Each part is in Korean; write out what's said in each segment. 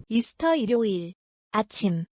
이스터 일요일 아침.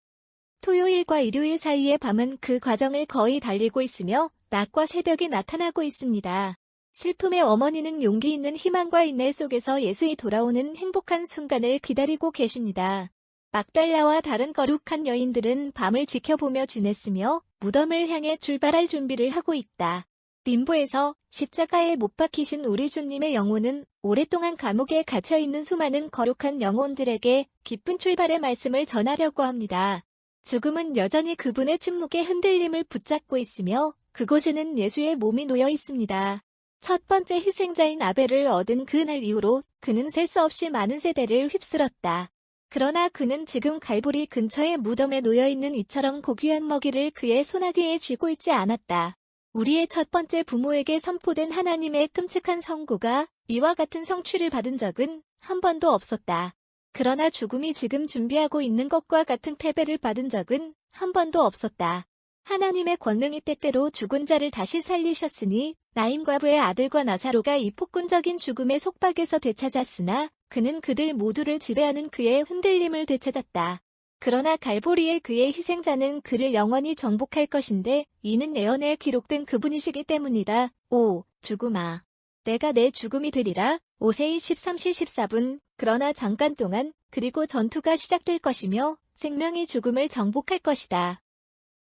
토요일과 일요일 사이의 밤은 그 과정을 거의 달리고 있으며 낮과 새벽이 나타나고 있습니다. 슬픔의 어머니는 용기 있는 희망과 인내 속에서 예수의 돌아오는 행복한 순간을 기다리고 계십니다. 막달라와 다른 거룩한 여인들은 밤을 지켜보며 지냈으며 무덤을 향해 출발할 준비를 하고 있다. 림보에서 십자가에 못 박히신 우리 주님의 영혼은 오랫동안 감옥에 갇혀있는 수많은 거룩한 영혼들에게 기쁜 출발의 말씀을 전하려고 합니다. 죽음은 여전히 그분의 침묵의 흔들림을 붙잡고 있으며 그곳에는 예수의 몸이 놓여 있습니다. 첫 번째 희생자인 아벨을 얻은 그날 이후로 그는 셀 수 없이 많은 세대를 휩쓸었다. 그러나 그는 지금 갈보리 근처의 무덤에 놓여있는 이처럼 고귀한 먹이를 그의 소나귀에 쥐고 있지 않았다. 우리의 첫 번째 부모에게 선포된 하나님의 끔찍한 선고가 이와 같은 성취를 받은 적은 한 번도 없었다. 그러나 죽음이 지금 준비하고 있는 것과 같은 패배를 받은 적은 한 번도 없었다. 하나님의 권능이 때때로 죽은 자를 다시 살리셨으니 나임 과부의 아들과 나사로가 이 폭군적인 죽음의 속박에서 되찾았으나 그는 그들 모두를 지배하는 그의 흔들림을 되찾았다. 그러나 갈보리의 그의 희생자는 그를 영원히 정복할 것인데 이는 예언에 기록된 그분이시기 때문이다. 오, 죽음아. 내가 내 죽음이 되리라. 오세이 13시 14분. 그러나 잠깐 동안 그리고 전투가 시작될 것이며 생명이 죽음을 정복할 것이다.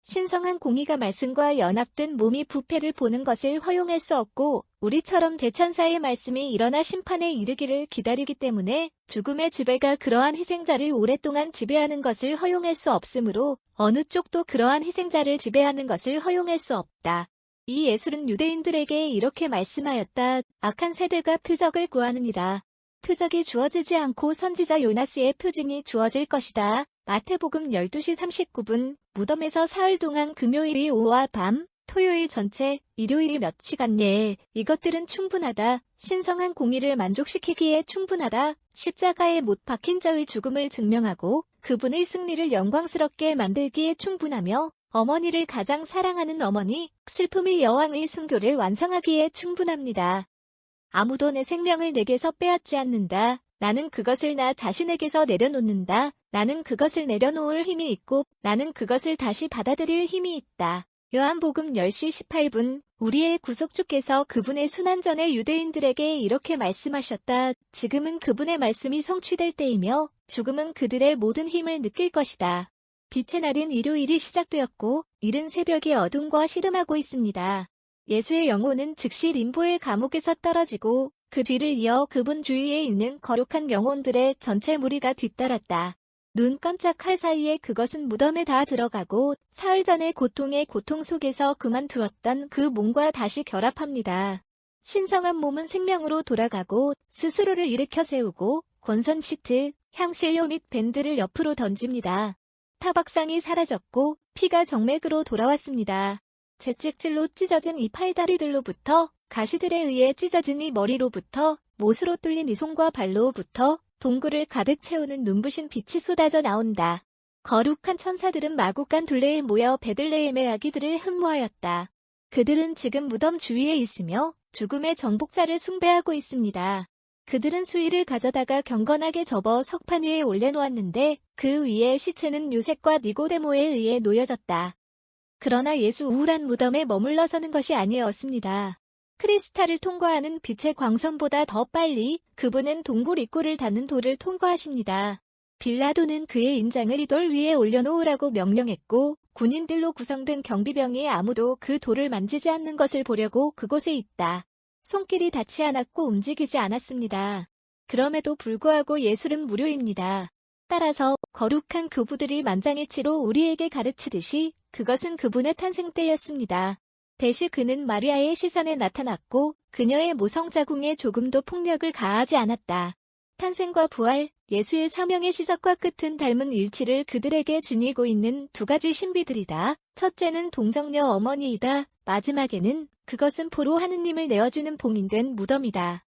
신성한 공의가 말씀과 연합된 몸이 부패를 보는 것을 허용할 수 없고 우리처럼 대천사의 말씀이 일어나 심판에 이르기를 기다리기 때문에 죽음의 지배가 그러한 희생자를 오랫동안 지배하는 것을 허용할 수 없으므로 어느 쪽도 그러한 희생자를 지배하는 것을 허용할 수 없다. 이 예술은 유대인들에게 이렇게 말씀하였다. 악한 세대가 표적을 구하느니라. 표적이 주어지지 않고 선지자 요나스의 표징이 주어질 것이다. 마태복음 12시 39분. 무덤에서 사흘 동안 금요일이 오후와 밤, 토요일 전체, 일요일이 몇 시간 내에 이것들은 충분하다. 신성한 공의를 만족시키기에 충분하다. 십자가에 못 박힌 자의 죽음을 증명하고 그분의 승리를 영광스럽게 만들기에 충분하며 어머니를 가장 사랑하는 어머니, 슬픔의 여왕의 순교를 완성하기에 충분합니다. 아무도 내 생명을 내게서 빼앗지 않는다. 나는 그것을 나 자신에게서 내려놓는다. 나는 그것을 내려놓을 힘이 있고 나는 그것을 다시 받아들일 힘이 있다. 요한복음 10시 18분. 우리의 구속주께서 그분의 순환전에 유대인들에게 이렇게 말씀하셨다. 지금은 그분의 말씀이 성취될 때이며 죽음은 그들의 모든 힘을 느낄 것이다. 빛의 날인 일요일이 시작되었고 이른 새벽이 어둠과 씨름하고 있습니다. 예수의 영혼은 즉시 림보의 감옥에서 떨어지고 그 뒤를 이어 그분 주위에 있는 거룩한 영혼들의 전체 무리가 뒤따랐다. 눈 깜짝할 사이에 그것은 무덤에 다 들어가고 사흘 전의 고통의 고통 속에서 그만두었던 그 몸과 다시 결합합니다. 신성한 몸은 생명으로 돌아가고 스스로를 일으켜 세우고 권선 시트, 향신료 및 밴드를 옆으로 던집니다. 타박상이 사라졌고 피가 정맥으로 돌아왔습니다. 채찍질로 찢어진 이 팔다리들로부터 가시들에 의해 찢어진 이 머리로부터 못으로 뚫린 이 손과 발로부터 동굴을 가득 채우는 눈부신 빛이 쏟아져 나온다. 거룩한 천사들은 마구간 둘레에 모여 베들레헴의 아기들을 흠모하였다. 그들은 지금 무덤 주위에 있으며 죽음의 정복자를 숭배하고 있습니다. 그들은 수의를 가져다가 경건하게 접어 석판 위에 올려놓았는데 그 위에 시체는 요셉과 니고데모에 의해 놓여졌다. 그러나 예수 우울한 무덤에 머물러서는 것이 아니었습니다. 크리스탈을 통과하는 빛의 광선보다 더 빨리 그분은 동굴 입구를 닫는 돌을 통과하십니다. 빌라도는 그의 인장을 이 돌 위에 올려놓으라고 명령했고 군인들로 구성된 경비병이 아무도 그 돌을 만지지 않는 것을 보려고 그곳에 있다. 손길이 닿지 않았고 움직이지 않았습니다. 그럼에도 불구하고 예술은 무료입니다. 따라서 거룩한 교부들이 만장일치로 우리에게 가르치듯이 그것은 그분의 탄생 때였습니다. 대시 그는 마리아의 시선에 나타났고 그녀의 모성 자궁에 조금도 폭력을 가하지 않았다. 탄생과 부활, 예수의 사명의 시작과 끝은 닮은 일치를 그들에게 지니고 있는 두 가지 신비들이다. 첫째는 동정녀 어머니이다. 마지막에는 그것은 포로 하느님을 내어주는 봉인된 무덤이다.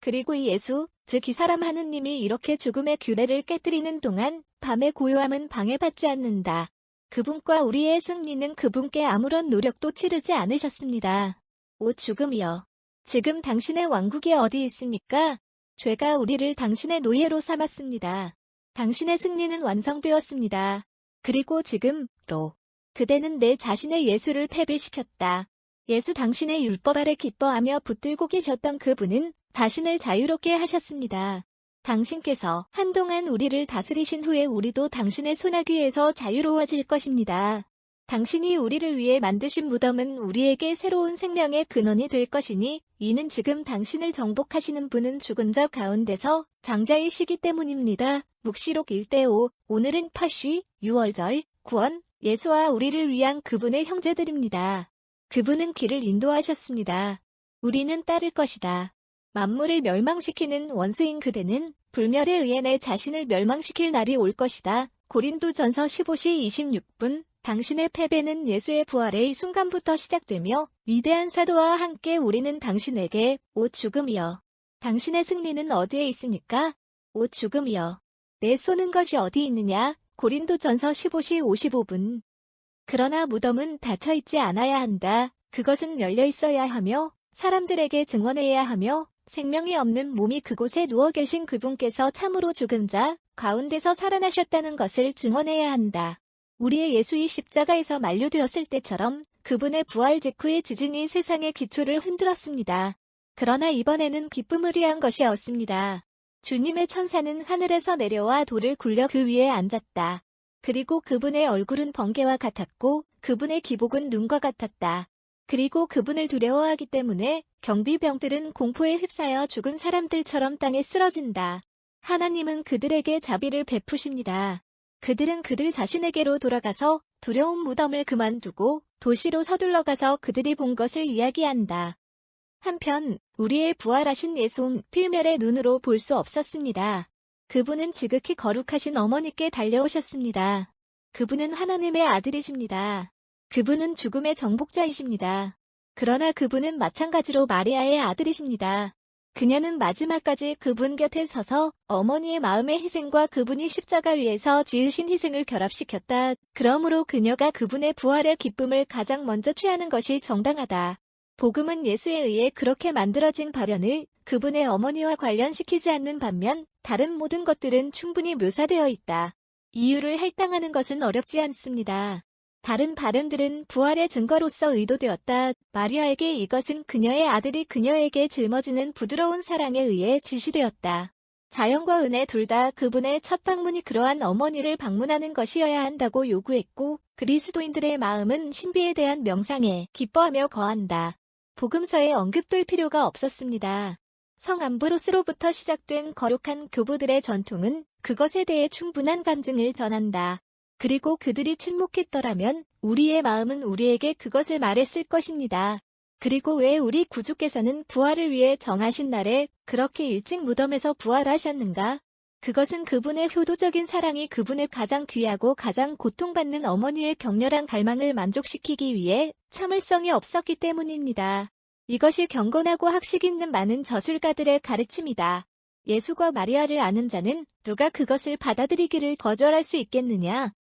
그리고 이 예수, 즉 이 사람 하느님이 이렇게 죽음의 규례를 깨뜨리는 동안 밤의 고요함은 방해받지 않는다. 그분과 우리의 승리는 그분께 아무런 노력도 치르지 않으셨습니다. 오 죽음이여. 지금 당신의 왕국이 어디 있습니까? 죄가 우리를 당신의 노예로 삼았습니다. 당신의 승리는 완성되었습니다. 그리고 지금로 그대는 내 자신의 예수를 패배시켰다. 예수 당신의 율법 아래 기뻐하며 붙들고 계셨던 그분은 자신을 자유롭게 하셨습니다. 당신께서 한동안 우리를 다스리신 후에 우리도 당신의 손아귀에서 자유로워질 것입니다. 당신이 우리를 위해 만드신 무덤은 우리에게 새로운 생명의 근원이 될 것이니 이는 지금 당신을 정복하시는 분은 죽은 자 가운데서 장자이시기 때문입니다. 묵시록 1:5 오늘은 파쉬, 6월절, 구원, 예수와 우리를 위한 그분의 형제들입니다. 그분은 길을 인도하셨습니다. 우리는 따를 것이다. 만물을 멸망시키는 원수인 그대는 불멸에 의해 내 자신을 멸망시킬 날이 올 것이다. 고린도전서 15시 26분 당신의 패배는 예수의 부활의 순간부터 시작되며 위대한 사도와 함께 우리는 당신에게 오 죽음이여. 당신의 승리는 어디에 있습니까? 오 죽음이여. 내 쏘는 것이 어디 있느냐? 고린도전서 15시 55분. 그러나 무덤은 닫혀있지 않아야 한다. 그것은 열려 있어야 하며 사람들에게 증언해야 하며 생명이 없는 몸이 그곳에 누워 계신 그분께서 참으로 죽은 자 가운데서 살아나셨다는 것을 증언해야 한다. 우리의 예수의 십자가에서 만료되었을 때처럼 그분의 부활 직후의 지진이 세상의 기초를 흔들었습니다. 그러나 이번에는 기쁨을 위한 것이었습니다. 주님의 천사는 하늘에서 내려와 돌을 굴려 그 위에 앉았다. 그리고 그분의 얼굴은 번개와 같았고 그분의 기복은 눈과 같았다. 그리고 그분을 두려워하기 때문에 경비병들은 공포에 휩싸여 죽은 사람들처럼 땅에 쓰러진다. 하나님은 그들에게 자비를 베푸십니다. 그들은 그들 자신에게로 돌아가서 두려운 무덤을 그만두고 도시로 서둘러 가서 그들이 본 것을 이야기한다. 한편 우리의 부활하신 예수는 필멸의 눈으로 볼 수 없었습니다. 그분은 지극히 거룩하신 어머니께 달려오셨습니다. 그분은 하나님의 아들이십니다. 그분은 죽음의 정복자이십니다. 그러나 그분은 마찬가지로 마리아의 아들이십니다. 그녀는 마지막까지 그분 곁에 서서 어머니의 마음의 희생과 그분이 십자가 위에서 지으신 희생을 결합시켰다. 그러므로 그녀가 그분의 부활의 기쁨을 가장 먼저 취하는 것이 정당하다. 복음은 예수에 의해 그렇게 만들어진 발현을 그분의 어머니와 관련시키지 않는 반면 다른 모든 것들은 충분히 묘사되어 있다. 이유를 할당하는 것은 어렵지 않습니다. 다른 발현들은 부활의 증거로서 의도되었다. 마리아에게 이것은 그녀의 아들이 그녀에게 짊어지는 부드러운 사랑에 의해 지시되었다. 자연과 은혜 둘 다 그분의 첫 방문이 그러한 어머니를 방문하는 것이어야 한다고 요구했고 그리스도인들의 마음은 신비에 대한 명상에 기뻐하며 거한다. 복음서에 언급될 필요가 없었습니다. 성 암브로스로부터 시작된 거룩한 교부들의 전통은 그것에 대해 충분한 간증을 전한다. 그리고 그들이 침묵했더라면 우리의 마음은 우리에게 그것을 말했을 것입니다. 그리고 왜 우리 구주께서는 부활을 위해 정하신 날에 그렇게 일찍 무덤에서 부활하셨는가? 그것은 그분의 효도적인 사랑이 그분의 가장 귀하고 가장 고통받는 어머니의 격렬한 갈망을 만족시키기 위해 참을성이 없었기 때문입니다. 이것이 경건하고 학식 있는 많은 저술가들의 가르침이다. 예수가 마리아를 아는 자는 누가 그것을 받아들이기를 거절할 수 있겠느냐?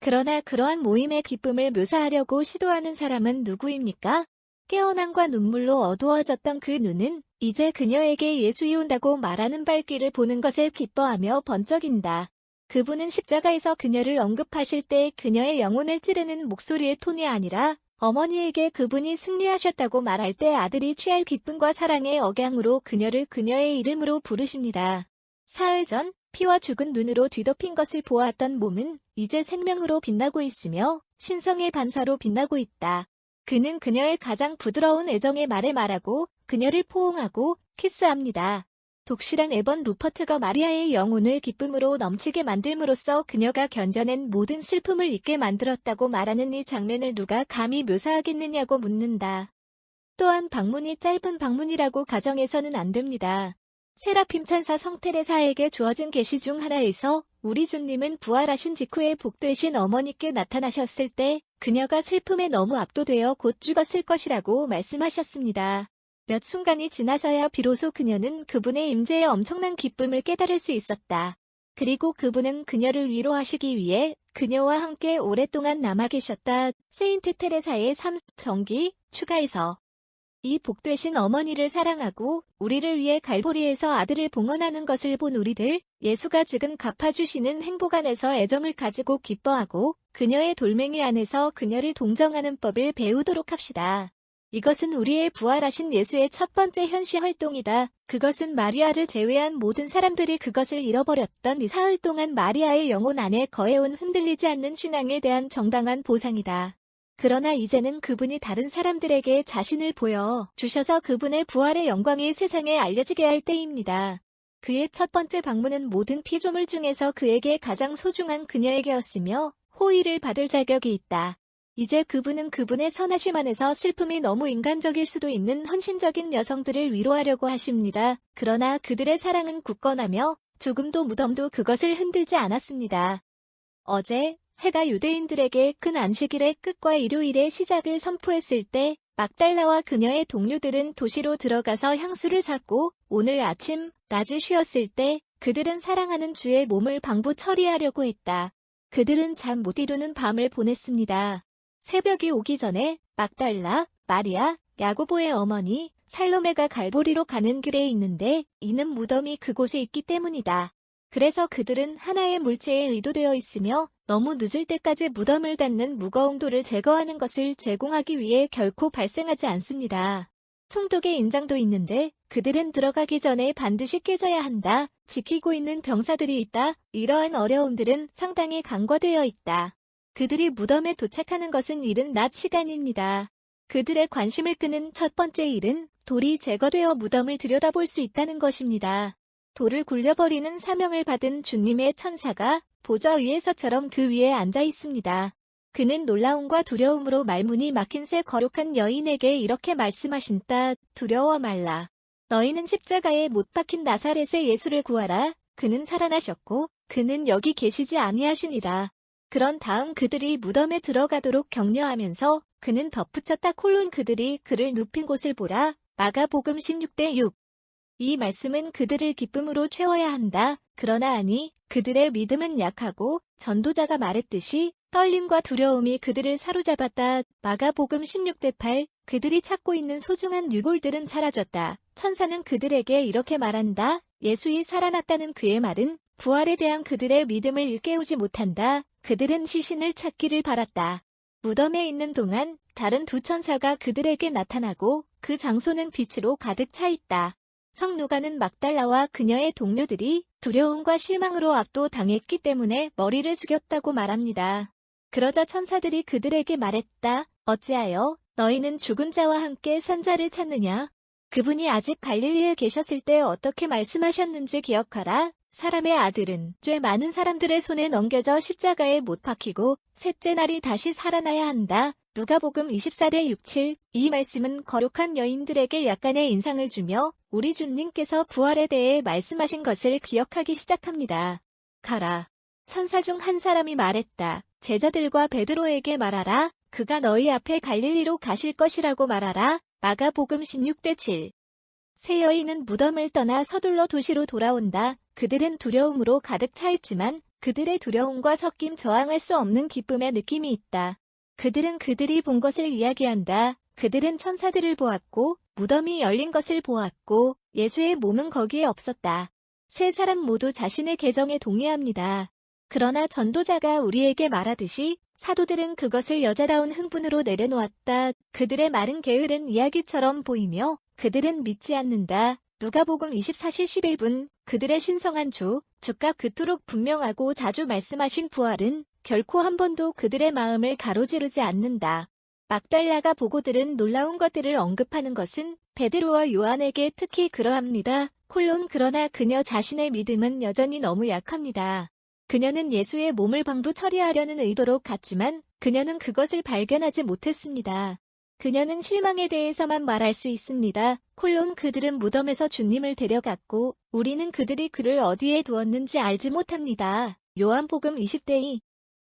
그러나 그러한 모임의 기쁨을 묘사하려고 시도하는 사람은 누구입니까? 깨어남과 눈물로 어두워졌던 그 눈은 이제 그녀에게 예수이 온다고 말하는 발길을 보는 것을 기뻐하며 번쩍인다. 그분은 십자가에서 그녀를 언급하실 때 그녀의 영혼을 찌르는 목소리의 톤이 아니라 어머니에게 그분이 승리하셨다고 말할 때 아들이 취할 기쁨과 사랑의 억양으로 그녀를 그녀의 이름으로 부르십니다. 사흘 전 피와 죽은 눈으로 뒤덮인 것을 보았던 몸은 이제 생명으로 빛나고 있으며 신성의 반사로 빛나고 있다. 그는 그녀의 가장 부드러운 애정의 말에 말하고 그녀를 포옹하고 키스합니다. 독실한 에번 루퍼트가 마리아의 영혼을 기쁨으로 넘치게 만들므로써 그녀가 견뎌낸 모든 슬픔을 잊게 만들었다고 말하는 이 장면을 누가 감히 묘사하겠느냐고 묻는다. 또한 방문이 짧은 방문이라고 가정해서는 안 됩니다. 세라핌 천사 성테레사에게 주어진 계시 중 하나에서 우리 주님은 부활하신 직후에 복되신 어머니께 나타나셨을 때 그녀가 슬픔에 너무 압도되어 곧 죽었을 것이라고 말씀하셨습니다. 몇 순간이 지나서야 비로소 그녀는 그분의 임재의 엄청난 기쁨을 깨달을 수 있었다. 그리고 그분은 그녀를 위로하시기 위해 그녀와 함께 오랫동안 남아 계셨다. 세인트 테레사의 삶 전기 추가해서 이 복되신 어머니를 사랑하고 우리를 위해 갈보리에서 아들을 봉헌하는 것을 본 우리들, 예수가 지금 갚아주시는 행복 안에서 애정을 가지고 기뻐하고 그녀의 돌멩이 안에서 그녀를 동정하는 법을 배우도록 합시다. 이것은 우리의 부활하신 예수의 첫 번째 현시 활동이다. 그것은 마리아를 제외한 모든 사람들이 그것을 잃어버렸던 이 사흘 동안 마리아의 영혼 안에 거해온 흔들리지 않는 신앙에 대한 정당한 보상이다. 그러나 이제는 그분이 다른 사람들에게 자신을 보여 주셔서 그분의 부활의 영광이 세상에 알려지게 할 때입니다. 그의 첫 번째 방문은 모든 피조물 중에서 그에게 가장 소중한 그녀에게였으며 호의를 받을 자격이 있다. 이제 그분은 그분의 선하심 안에서 슬픔이 너무 인간적일 수도 있는 헌신적인 여성들을 위로하려고 하십니다. 그러나 그들의 사랑은 굳건하며 조금도 무덤도 그것을 흔들지 않았습니다. 어제 해가 유대인들에게 큰 안식일의 끝과 일요일의 시작을 선포했을 때 막달라와 그녀의 동료들은 도시로 들어가서 향수를 샀고 오늘 아침 낮이 쉬었을 때 그들은 사랑하는 주의 몸을 방부 처리하려고 했다. 그들은 잠 못 이루는 밤을 보냈습니다. 새벽이 오기 전에 막달라, 마리아, 야고보의 어머니, 살로메가 갈보리로 가는 길에 있는데 이는 무덤이 그곳에 있기 때문이다. 그래서 그들은 하나의 물체에 의도되어 있으며 너무 늦을 때까지 무덤을 닫는 무거운 돌을 제거하는 것을 제공하기 위해 결코 발생하지 않습니다. 총독의 인장도 있는데 그들은 들어가기 전에 반드시 깨져야 한다. 지키고 있는 병사들이 있다. 이러한 어려움들은 상당히 간과되어 있다. 그들이 무덤에 도착하는 것은 이른 낮 시간입니다. 그들의 관심을 끄는 첫 번째 일은 돌이 제거되어 무덤을 들여다볼 수 있다는 것입니다. 돌을 굴려버리는 사명을 받은 주님의 천사가 보좌 위에서처럼 그 위에 앉아 있습니다. 그는 놀라움과 두려움으로 말문이 막힌 새 거룩한 여인에게 이렇게 말씀하신다. 두려워 말라. 너희는 십자가에 못 박힌 나사렛의 예수를 구하라. 그는 살아나셨고 그는 여기 계시지 아니하시니라. 그런 다음 그들이 무덤에 들어가도록 격려하면서 그는 덧붙였다. 콜론 그들이 그를 눕힌 곳을 보라. 마가복음 16:6. 이 말씀은 그들을 기쁨으로 채워야 한다. 그러나 아니, 그들의 믿음은 약하고 전도자가 말했듯이 떨림과 두려움이 그들을 사로잡았다. 마가복음 16:8. 그들이 찾고 있는 소중한 유골들은 사라졌다. 천사는 그들에게 이렇게 말한다. 예수이 살아났다는 그의 말은 부활에 대한 그들의 믿음을 일깨우지 못한다. 그들은 시신을 찾기를 바랐다. 무덤에 있는 동안 다른 두 천사가 그들에게 나타나고 그 장소는 빛으로 가득 차 있다. 성누가는 막달라와 그녀의 동료들이 두려움과 실망으로 압도당했기 때문에 머리를 숙였다고 말합니다. 그러자 천사들이 그들에게 말했다. 어찌하여 너희는 죽은 자와 함께 산 자를 찾느냐? 그분이 아직 갈릴리에 계셨을 때 어떻게 말씀하셨는지 기억하라. 사람의 아들은 죄 많은 사람들의 손에 넘겨져 십자가에 못 박히고 셋째 날이 다시 살아나야 한다. 누가복음 24:6-7. 이 말씀은 거룩한 여인들에게 약간의 인상을 주며 우리 주님께서 부활에 대해 말씀하신 것을 기억하기 시작합니다. 가라. 천사 중 한 사람이 말했다. 제자들과 베드로에게 말하라. 그가 너희 앞에 갈릴리로 가실 것이라고 말하라. 마가복음 16:7. 세 여인은 무덤을 떠나 서둘러 도시로 돌아온다. 그들은 두려움으로 가득 차 있지만 그들의 두려움과 섞임 저항할 수 없는 기쁨의 느낌이 있다. 그들은 그들이 본 것을 이야기한다. 그들은 천사들을 보았고 무덤이 열린 것을 보았고 예수의 몸은 거기에 없었다. 세 사람 모두 자신의 계정에 동의합니다. 그러나 전도자가 우리에게 말하듯이 사도들은 그것을 여자다운 흥분으로 내려놓았다. 그들의 말은 게으른 이야기처럼 보이며 그들은 믿지 않는다. 누가복음 24시 11분. 그들의 신성한 주가 그토록 분명하고 자주 말씀하신 부활은 결코 한 번도 그들의 마음을 가로지르지 않는다. 막달라가 보고 들은 놀라운 것들을 언급하는 것은 베드로와 요한에게 특히 그러합니다. 그러나 그녀 자신의 믿음은 여전히 너무 약합니다. 그녀는 예수의 몸을 방부 처리하려는 의도로 갔지만 그녀는 그것을 발견하지 못했습니다. 그녀는 실망에 대해서만 말할 수 있습니다. 그들은 무덤에서 주님을 데려갔고 우리는 그들이 그를 어디에 두었는지 알지 못합니다. 요한복음 20:2.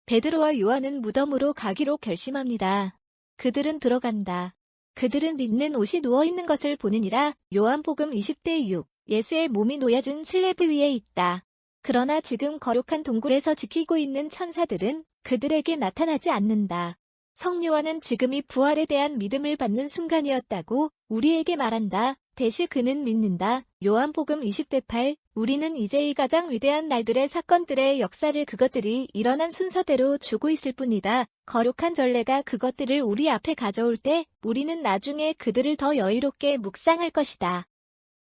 베드로와 요한은 무덤으로 가기로 결심합니다. 그들은 들어간다. 그들은 린넨 옷이 누워있는 것을 보느니라. 요한복음 20:6. 예수의 몸이 놓여진 슬래브 위에 있다. 그러나 지금 거룩한 동굴에서 지키고 있는 천사들은 그들에게 나타나지 않는다. 성요한은 지금이 부활에 대한 믿음을 받는 순간이었다고 우리에게 말한다. 대시 그는 믿는다. 요한복음 20대 8. 우리는 이제 이 가장 위대한 날들의 사건들의 역사를 그것들이 일어난 순서대로 주고 있을 뿐이다. 거룩한 전례가 그것들을 우리 앞에 가져올 때 우리는 나중에 그들을 더 여유롭게 묵상할 것이다.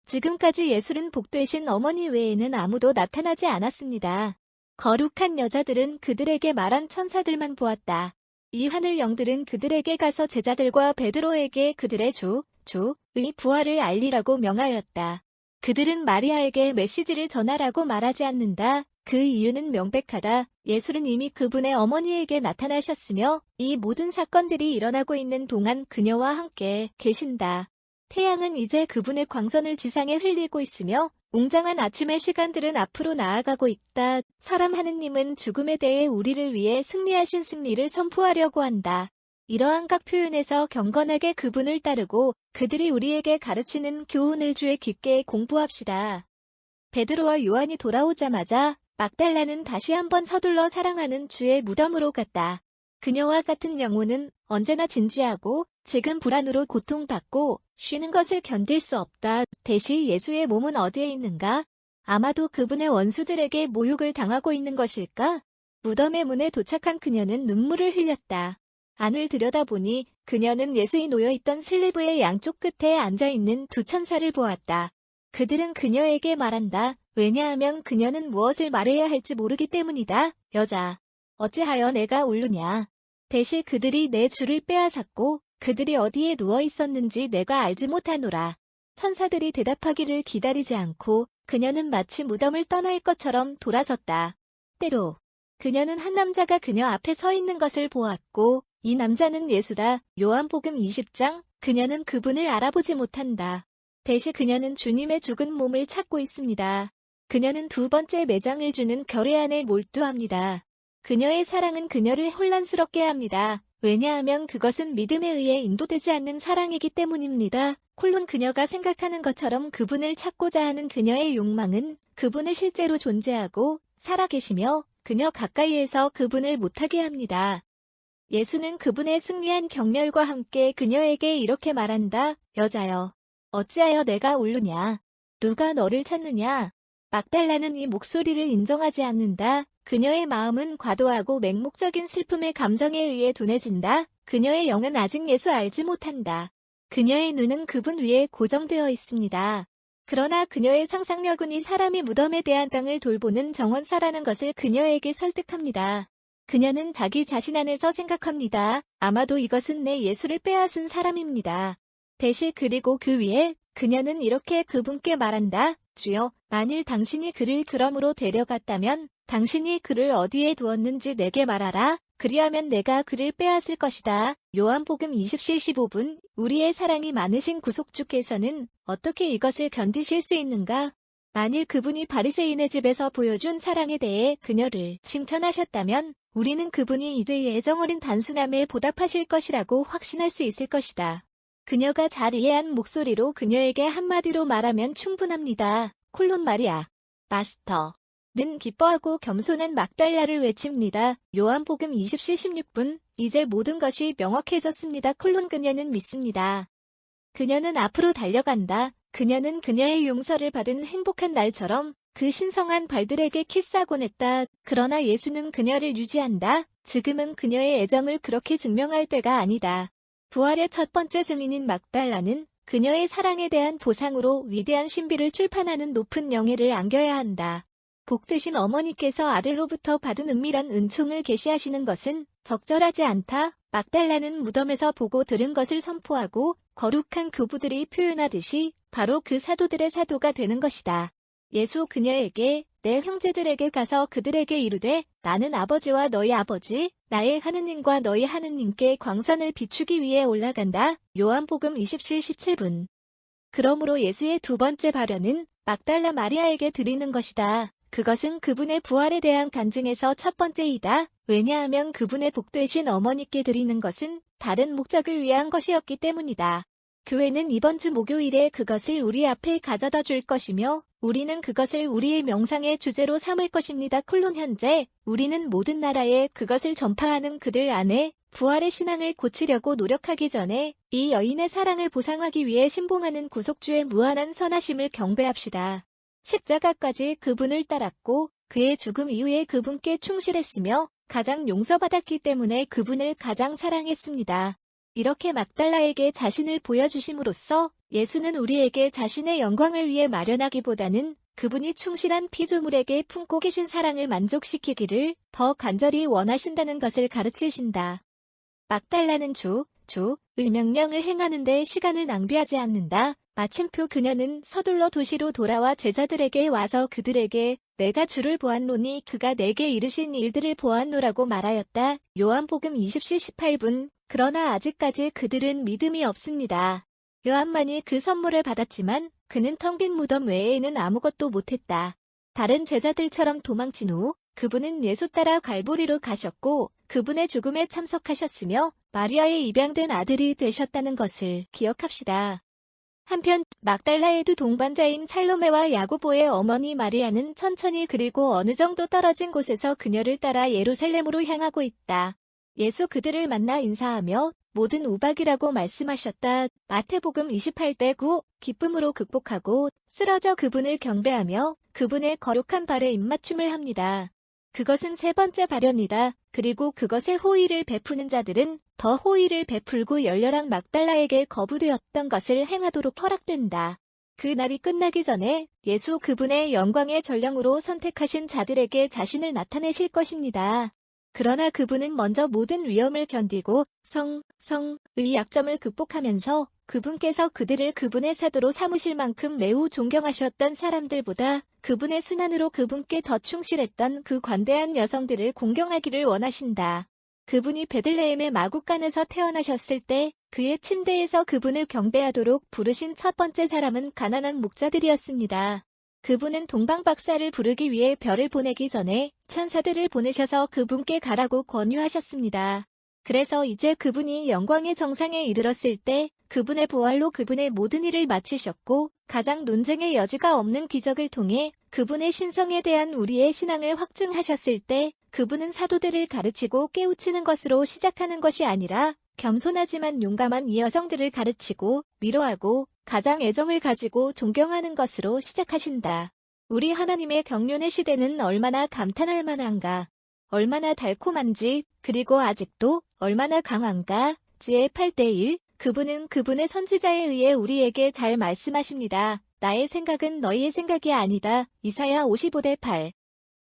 지금까지 예수는 복되신 어머니 외에는 아무도 나타나지 않았습니다. 거룩한 여자들은 그들에게 말한 천사들만 보았다. 이 하늘 영들은 그들에게 가서 제자들과 베드로에게 그들의 주의 부활을 알리라고 명하였다. 그들은 마리아에게 메시지를 전하라고 말하지 않는다. 그 이유는 명백하다. 예수는 이미 그분의 어머니에게 나타나셨으며 이 모든 사건들이 일어나고 있는 동안 그녀와 함께 계신다. 태양은 이제 그분의 광선을 지상에 흘리고 있으며 웅장한 아침의 시간들은 앞으로 나아가고 있다. 사람 하느님은 죽음에 대해 우리를 위해 승리하신 승리를 선포하려고 한다. 이러한 각 표현에서 경건하게 그분을 따르고 그들이 우리에게 가르치는 교훈을 주에 깊게 공부합시다. 베드로와 요한이 돌아오자마자 막달라는 다시 한번 서둘러 사랑하는 주의 무덤으로 갔다. 그녀와 같은 영혼은 언제나 진지하고 지금 불안으로 고통받고 쉬는 것을 견딜 수 없다. 대시 예수의 몸은 어디에 있는가? 아마도 그분의 원수들에게 모욕을 당하고 있는 것일까? 무덤의 문에 도착한 그녀는 눈물을 흘렸다. 안을 들여다보니 그녀는 예수이 놓여있던 슬리브의 양쪽 끝에 앉아있는 두 천사를 보았다. 그들은 그녀에게 말한다. 왜냐하면 그녀는 무엇을 말해야 할지 모르기 때문이다. 여자, 어찌하여 내가 울느냐? 대시 그들이 내 주를 빼앗았고 그들이 어디에 누워 있었는지 내가 알지 못하노라. 천사들이 대답하기를 기다리지 않고 그녀는 마치 무덤을 떠날 것처럼 돌아섰다. 때로 그녀는 한 남자가 그녀 앞에 서 있는 것을 보았고 이 남자는 예수다. 요한복음 20장. 그녀는 그분을 알아보지 못한다. 대신 그녀는 주님의 죽은 몸을 찾고 있습니다. 그녀는 두 번째 매장을 주는 결례 안에 몰두합니다. 그녀의 사랑은 그녀를 혼란스럽게 합니다. 왜냐하면 그것은 믿음에 의해 인도되지 않는 사랑이기 때문입니다. 콜론 그녀가 생각하는 것처럼 그분을 찾고자 하는 그녀의 욕망은 그분을 실제로 존재하고 살아계시며 그녀 가까이에서 그분을 못하게 합니다. 예수는 그분의 승리한 경멸과 함께 그녀에게 이렇게 말한다. 여자여, 어찌하여 내가 울느냐? 누가 너를 찾느냐? 막달라는 이 목소리를 인정하지 않는다. 그녀의 마음은 과도하고 맹목적인 슬픔의 감정에 의해 둔해진다. 그녀의 영은 아직 예수 알지 못한다. 그녀의 눈은 그분 위에 고정되어 있습니다. 그러나 그녀의 상상력은 이 사람이 무덤에 대한 땅을 돌보는 정원사라는 것을 그녀에게 설득합니다. 그녀는 자기 자신 안에서 생각합니다. 아마도 이것은 내 예수를 빼앗은 사람입니다. 대신 그리고 그 위에 그녀는 이렇게 그분께 말한다. 주여, 만일 당신이 그를 그럼으로 데려갔다면 당신이 그를 어디에 두었는지 내게 말하라. 그리하면 내가 그를 빼앗을 것이다. 요한복음 20시 15분. 우리의 사랑이 많으신 구속주께서는 어떻게 이것을 견디실 수 있는가? 만일 그분이 바리새인의 집에서 보여준 사랑에 대해 그녀를 칭찬하셨다면 우리는 그분이 이제의 애정어린 단순함에 보답하실 것이라고 확신할 수 있을 것이다. 그녀가 잘 이해한 목소리로 그녀에게 한마디로 말하면 충분합니다. 콜론 마리아, 마스터. 는 기뻐하고 겸손한 막달라를 외칩니다. 요한복음 20시 16분. 이제 모든 것이 명확해졌습니다. 콜론 그녀는 믿습니다. 그녀는 앞으로 달려간다. 그녀는 그녀의 용서를 받은 행복한 날처럼 그 신성한 발들에게 키스하곤 했다. 그러나 예수는 그녀를 유지한다. 지금은 그녀의 애정을 그렇게 증명할 때가 아니다. 부활의 첫 번째 증인인 막달라는 그녀의 사랑에 대한 보상으로 위대한 신비를 출판하는 높은 영예를 안겨야 한다. 복되신 어머니께서 아들로부터 받은 은밀한 은총을 계시하시는 것은 적절하지 않다. 막달라는 무덤에서 보고 들은 것을 선포하고 거룩한 교부들이 표현하듯이 바로 그 사도들의 사도가 되는 것이다. 예수 그녀에게 내 형제들에게 가서 그들에게 이르되 나는 아버지와 너희 아버지 나의 하느님과 너희 하느님께 광선을 비추기 위해 올라간다. 요한복음 20시 17분. 그러므로 예수의 두 번째 발언은 막달라 마리아에게 드리는 것이다. 그것은 그분의 부활에 대한 간증에서 첫 번째이다. 왜냐하면 그분의 복되신 어머니께 드리는 것은 다른 목적을 위한 것이었기 때문이다. 교회는 이번 주 목요일에 그것을 우리 앞에 가져다 줄 것이며 우리는 그것을 우리의 명상의 주제로 삼을 것입니다. 콜론 현재 우리는 모든 나라에 그것을 전파하는 그들 안에 부활의 신앙을 고치려고 노력하기 전에 이 여인의 사랑을 보상하기 위해 신봉하는 구속주의 무한한 선하심을 경배합시다. 십자가까지 그분을 따랐고 그의 죽음 이후에 그분께 충실했으며 가장 용서받았기 때문에 그분을 가장 사랑했습니다. 이렇게 막달라에게 자신을 보여주심으로써 예수는 우리에게 자신의 영광을 위해 마련하기보다는 그분이 충실한 피조물에게 품고 계신 사랑을 만족시키기를 더 간절히 원하신다는 것을 가르치신다. 막달라는 의 명령을 행하는 데 시간을 낭비하지 않는다. 마침표 그녀는 서둘러 도시로 돌아와 제자들에게 와서 그들에게 내가 주를 보았노니 그가 내게 이르신 일들을 보았노라고 말하였다. 요한복음 20시 18분. 그러나 아직까지 그들은 믿음이 없습니다. 요한만이 그 선물을 받았지만 그는 텅 빈 무덤 외에는 아무것도 못했다. 다른 제자들처럼 도망친 후 그분은 예수 따라 갈보리로 가셨고 그분의 죽음에 참석하셨으며 마리아의 입양된 아들이 되셨다는 것을 기억합시다. 한편 막달라의 두 동반자인 살로메와 야고보의 어머니 마리아는 천천히 그리고 어느 정도 떨어진 곳에서 그녀를 따라 예루살렘으로 향하고 있다. 예수 그들을 만나 인사하며 모든 우박이라고 말씀하셨다. 마태복음 28대 9. 기쁨으로 극복하고 쓰러져 그분을 경배하며 그분의 거룩한 발에 입맞춤을 합니다. 그것은 세 번째 발현이다. 그리고 그것에 호의를 베푸는 자들은 더 호의를 베풀고 열렬한 막달라에게 거부되었던 것을 행하도록 허락된다. 그 날이 끝나기 전에 예수 그분의 영광의 전령으로 선택하신 자들에게 자신을 나타내실 것입니다. 그러나 그분은 먼저 모든 위험을 견디고 성의 약점을 극복하면서 그분께서 그들을 그분의 사도로 삼으실 만큼 매우 존경하셨던 사람들보다 그분의 순환으로 그분께 더 충실했던 그 관대한 여성들을 공경하기를 원하신다. 그분이 베들레헴의 마구간에서 태어나셨을 때 그의 침대에서 그분을 경배하도록 부르신 첫 번째 사람은 가난한 목자들이었습니다. 그분은 동방박사를 부르기 위해 별을 보내기 전에 천사들을 보내셔서 그분께 가라고 권유하셨습니다. 그래서 이제 그분이 영광의 정상에 이르렀을 때 그분의 부활로 그분의 모든 일을 마치셨고 가장 논쟁의 여지가 없는 기적을 통해 그분의 신성에 대한 우리의 신앙을 확증하셨을 때 그분은 사도들을 가르치고 깨우치는 것으로 시작하는 것이 아니라 겸손하지만 용감한 이 여성들을 가르치고 위로하고 가장 애정을 가지고 존경하는 것으로 시작하신다. 우리 하나님의 경륜의 시대는 얼마나 감탄할 만한가. 얼마나 달콤한지 그리고 아직도 얼마나 강한가. 지혜 8대1 그분은 그분의 선지자에 의해 우리에게 잘 말씀하십니다. 나의 생각은 너희의 생각이 아니다. 이사야 55대8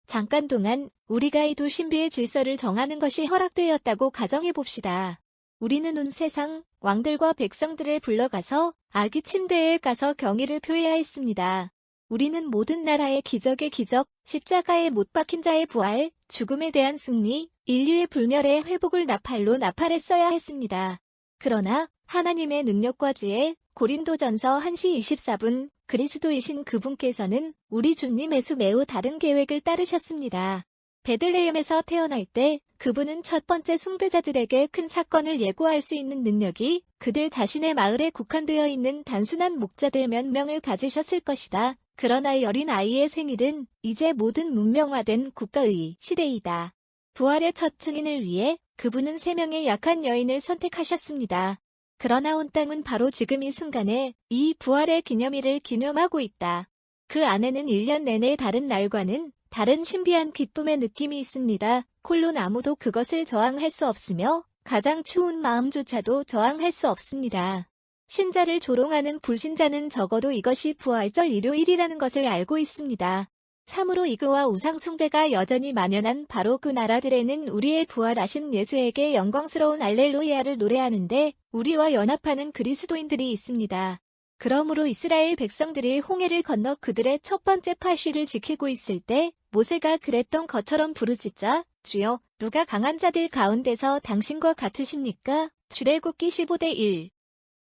잠깐 동안 우리가 이 두 신비의 질서를 정하는 것이 허락되었다고 가정해봅시다. 우리는 온 세상 왕들과 백성들을 불러가서 아기 침대에 가서 경의를 표해하였습니다. 우리는 모든 나라의 기적의 기적, 십자가에 못 박힌 자의 부활, 죽음에 대한 승리, 인류의 불멸의 회복을 나팔로 나팔했어야 했습니다. 그러나 하나님의 능력과 지혜, 고린도전서 1시 24분, 그리스도이신 그분께서는 우리 주님의 수 매우 다른 계획을 따르셨습니다. 베들레헴에서 태어날 때 그분은 첫 번째 숭배자들에게 큰 사건을 예고할 수 있는 능력이 그들 자신의 마을에 국한되어 있는 단순한 목자들 몇 명을 가지셨을 것이다. 그러나 여린 아이의 생일은 이제 모든 문명화된 국가의 시대이다. 부활의 첫 증인을 위해 그분은 3명의 약한 여인을 선택하셨습니다. 그러나 온 땅은 바로 지금 이 순간에 이 부활의 기념일을 기념하고 있다. 그 안에는 1년 내내 다른 날과는 다른 신비한 기쁨의 느낌이 있습니다. 콜론 아무도 그것을 저항할 수 없으며 가장 추운 마음조차도 저항할 수 없습니다. 신자를 조롱하는 불신자는 적어도 이것이 부활절 일요일이라는 것을 알고 있습니다. 참으로 이교와 우상숭배가 여전히 만연한 바로 그 나라들에는 우리의 부활하신 예수에게 영광스러운 알렐루야를 노래하는데 우리와 연합하는 그리스도인들이 있습니다. 그러므로 이스라엘 백성들이 홍해를 건너 그들의 첫 번째 파시를 지키고 있을 때 모세가 그랬던 것처럼 부르짖자 주여 누가 강한 자들 가운데서 당신과 같으십니까? 출애굽기 15대1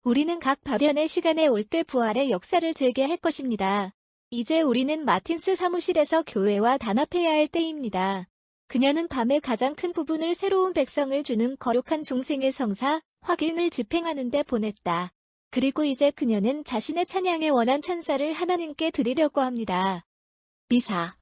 우리는 각 발현의 시간에 올 때 부활의 역사를 재개할 것입니다. 이제 우리는 마틴스 사무실에서 교회와 단합해야 할 때입니다. 그녀는 밤의 가장 큰 부분을 새로운 백성을 주는 거룩한 중생의 성사, 확인을 집행하는 데 보냈다. 그리고 이제 그녀는 자신의 찬양에 원한 찬사를 하나님께 드리려고 합니다. 미사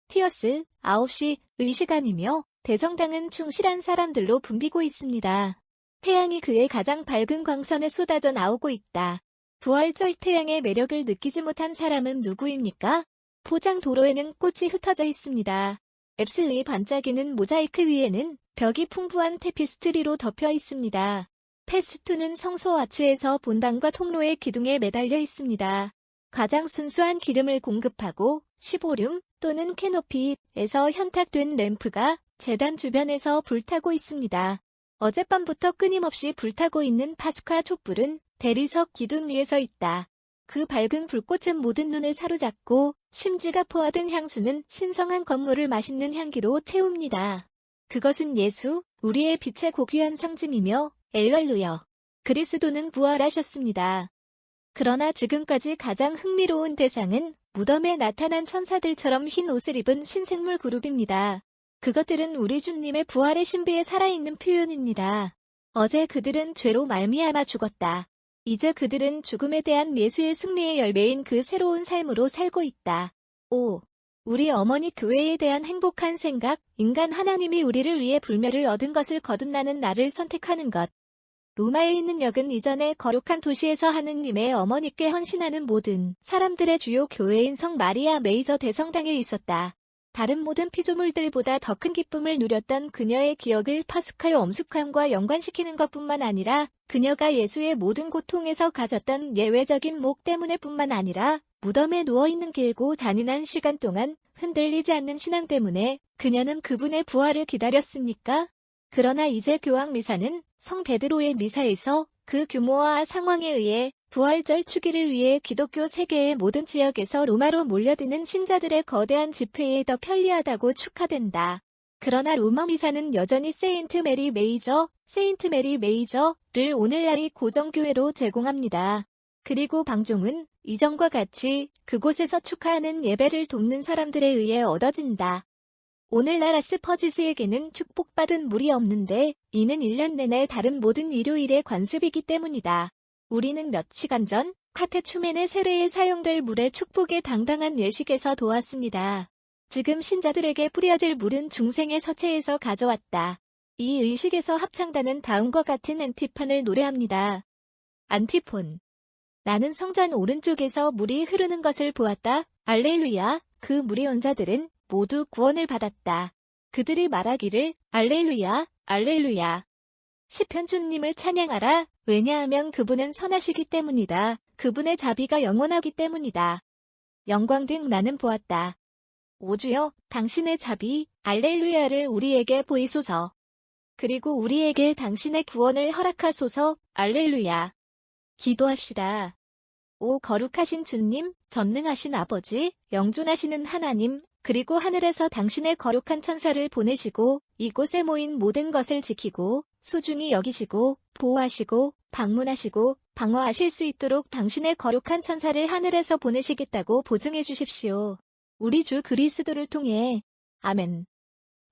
티어스 9시의 시간이며 대성당은 충실한 사람들로 붐비고 있습니다. 태양이 그의 가장 밝은 광선에 쏟아져 나오고 있다. 부활절 태양의 매력을 느끼지 못한 사람은 누구입니까? 포장 도로에는 꽃이 흩어져 있습니다. 앱슬리 반짝이는 모자이크 위에는 벽이 풍부한 테피스트리로 덮여 있습니다. 페스툰은 성소 아치에서 본당과 통로의 기둥에 매달려 있습니다. 가장 순수한 기름을 공급하고 15룸 또는 캐노피에서 현탁된 램프가 제단 주변에서 불타고 있습니다. 어젯밤부터 끊임없이 불타고 있는 파스카 촛불은 대리석 기둥 위에 서 있다. 그 밝은 불꽃은 모든 눈을 사로잡고 심지가 포화된 향수는 신성한 건물을 맛있는 향기로 채웁니다. 그것은 예수, 우리의 빛의 고귀한 상징이며 엘렐루야. 그리스도는 부활하셨습니다. 그러나 지금까지 가장 흥미로운 대상은 무덤에 나타난 천사들처럼 흰 옷을 입은 신생물 그룹입니다. 그것들은 우리 주님의 부활의 신비에 살아있는 표현입니다. 어제 그들은 죄로 말미암아 죽었다. 이제 그들은 죽음에 대한 예수의 승리의 열매인 그 새로운 삶으로 살고 있다. 오, 우리 어머니 교회에 대한 행복한 생각, 인간 하나님이 우리를 위해 불멸을 얻은 것을 거듭나는 나를 선택하는 것. 로마에 있는 역은 이전에 거룩한 도시에서 하느님의 어머니께 헌신하는 모든 사람들의 주요 교회인 성 마리아 메이저 대성당에 있었다. 다른 모든 피조물들보다 더 큰 기쁨을 누렸던 그녀의 기억을 파스칼 엄숙함과 연관시키는 것뿐만 아니라 그녀가 예수의 모든 고통에서 가졌던 예외적인 목 때문에 뿐만 아니라 무덤에 누워있는 길고 잔인한 시간 동안 흔들리지 않는 신앙 때문에 그녀는 그분의 부활을 기다렸습니까? 그러나 이제 교황 미사는 성 베드로의 미사에서 그 규모와 상황에 의해 부활절 추기를 위해 기독교 세계의 모든 지역에서 로마로 몰려드는 신자들의 거대한 집회에 더 편리하다고 축하된다. 그러나 로마 미사는 여전히 세인트 메리 메이저를 오늘날이 고정교회로 제공합니다. 그리고 방종은 이전과 같이 그곳에서 축하하는 예배를 돕는 사람들에 의해 얻어진다. 오늘날 아스퍼지스에게는 축복받은 물이 없는데 이는 1년 내내 다른 모든 일요일의 관습이기 때문이다. 우리는 몇 시간 전 카테추멘의 세례에 사용될 물의 축복의 당당한 예식에서 도왔습니다. 지금 신자들에게 뿌려질 물은 중생의 서체에서 가져왔다. 이 의식에서 합창단은 다음과 같은 안티판을 노래합니다. 안티폰. 나는 성전 오른쪽에서 물이 흐르는 것을 보았다. 알렐루야. 그 물의 온 자들은 모두 구원을 받았다. 그들이 말하기를 알렐루야, 알렐루야. 시편 주님을 찬양하라. 왜냐하면 그분은 선하시기 때문이다. 그분의 자비가 영원하기 때문이다. 영광 등 나는 보았다. 오 주여, 당신의 자비, 알렐루야를 우리에게 보이소서. 그리고 우리에게 당신의 구원을 허락하소서. 알렐루야. 기도합시다. 오 거룩하신 주님, 전능하신 아버지, 영존하시는 하나님, 그리고 하늘에서 당신의 거룩한 천사를 보내시고 이곳에 모인 모든 것을 지키고 소중히 여기시고 보호하시고 방문하시고 방어하실 수 있도록 당신의 거룩한 천사를 하늘에서 보내시겠다고 보증해 주십시오. 우리 주 그리스도를 통해. 아멘.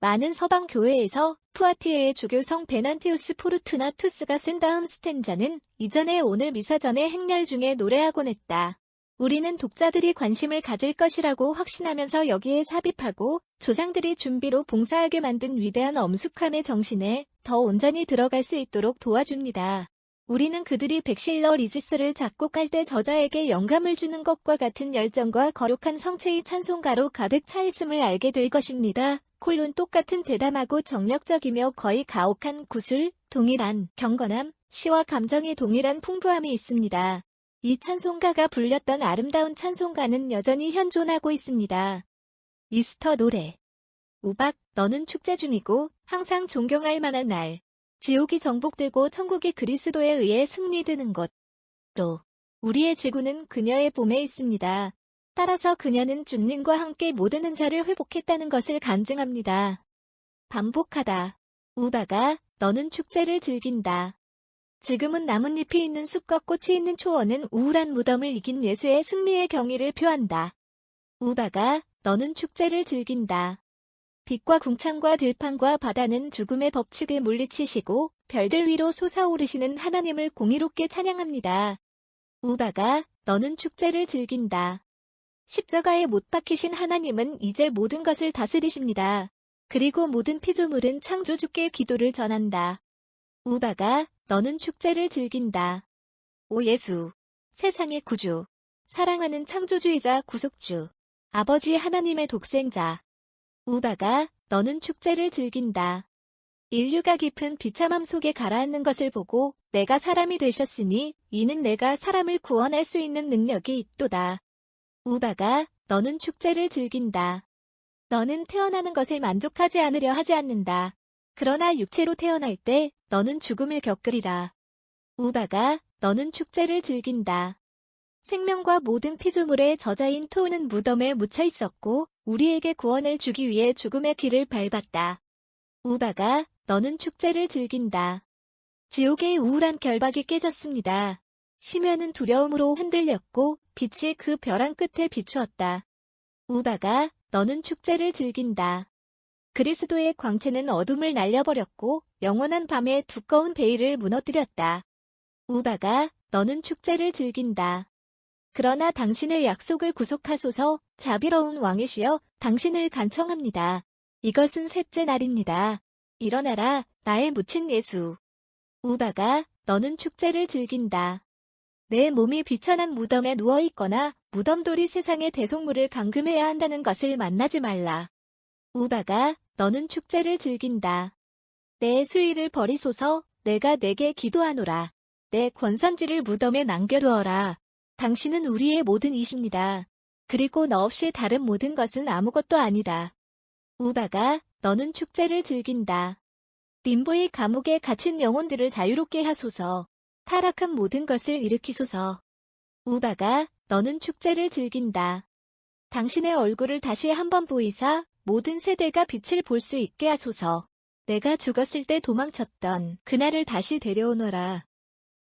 많은 서방 교회에서 푸아티에의 주교성 베난티우스 포르투나투스가 쓴 다음 스탠자는 이전에 오늘 미사 전의 행렬 중에 노래하곤 했다. 우리는 독자들이 관심을 가질 것이라고 확신하면서 여기에 삽입하고 조상들이 준비로 봉사하게 만든 위대한 엄숙함의 정신에 더 온전히 들어갈 수 있도록 도와줍니다. 우리는 그들이 백실러 리지스를 작곡할 때 저자에게 영감을 주는 것과 같은 열정과 거룩한 성체의 찬송가로 가득 차 있음을 알게 될 것입니다. 콜론 똑같은 대담하고 정력적이며 거의 가혹한 구술, 동일한 경건함, 시와 감정의 동일한 풍부함이 있습니다. 이 찬송가가 불렸던 아름다운 찬송가는 여전히 현존하고 있습니다. 이스터 노래. 우박, 너는 축제 중이고 항상 존경할 만한 날. 지옥이 정복되고 천국이 그리스도에 의해 승리되는 곳로. 우리의 지구는 그녀의 봄에 있습니다. 따라서 그녀는 주님과 함께 모든 은사를 회복했다는 것을 간증합니다. 반복하다. 우박아, 너는 축제를 즐긴다. 지금은 나뭇잎이 있는 숲과 꽃이 있는 초원은 우울한 무덤을 이긴 예수의 승리의 경의를 표한다. 우박아, 너는 축제를 즐긴다. 빛과 궁창과 들판과 바다는 죽음의 법칙을 물리치시고 별들 위로 솟아오르시는 하나님을 공의롭게 찬양합니다. 우박아, 너는 축제를 즐긴다. 십자가에 못 박히신 하나님은 이제 모든 것을 다스리십니다. 그리고 모든 피조물은 창조주께 기도를 전한다. 우바가 너는 축제를 즐긴다. 오 예수, 세상의 구주, 사랑하는 창조주이자 구속주, 아버지 하나님의 독생자. 우바가 너는 축제를 즐긴다. 인류가 깊은 비참함 속에 가라앉는 것을 보고 내가 사람이 되셨으니 이는 내가 사람을 구원할 수 있는 능력이 있도다. 우바가 너는 축제를 즐긴다. 너는 태어나는 것에 만족하지 않으려 하지 않는다. 그러나 육체로 태어날 때 너는 죽음을 겪으리라. 우바가 너는 축제를 즐긴다. 생명과 모든 피조물의 저자인 토우는 무덤에 묻혀 있었고 우리에게 구원을 주기 위해 죽음의 길을 밟았다. 우바가 너는 축제를 즐긴다. 지옥의 우울한 결박이 깨졌습니다. 심연은 두려움으로 흔들렸고 빛이 그 벼랑 끝에 비추었다. 우바가 너는 축제를 즐긴다. 그리스도의 광채는 어둠을 날려버렸고 영원한 밤의 두꺼운 베일을 무너뜨렸다. 우바가 너는 축제를 즐긴다. 그러나 당신의 약속을 구속하소서. 자비로운 왕이시여 당신을 간청합니다. 이것은 셋째 날입니다. 일어나라 나의 묻힌 예수. 우바가 너는 축제를 즐긴다. 내 몸이 비천한 무덤에 누워있거나 무덤돌이 세상의 대속물을 감금해야 한다는 것을 만나지 말라. 우바가 너는 축제를 즐긴다. 내 수위를 버리소서. 내가 내게 기도하노라. 내 권선지를 무덤에 남겨두어라. 당신은 우리의 모든 이십니다. 그리고 너 없이 다른 모든 것은 아무것도 아니다. 우바가 너는 축제를 즐긴다. 림보의 감옥에 갇힌 영혼들을 자유롭게 하소서. 타락한 모든 것을 일으키소서. 우바가 너는 축제를 즐긴다. 당신의 얼굴을 다시 한번 보이사 모든 세대가 빛을 볼 수 있게 하소서. 내가 죽었을 때 도망쳤던 그날을 다시 데려오너라.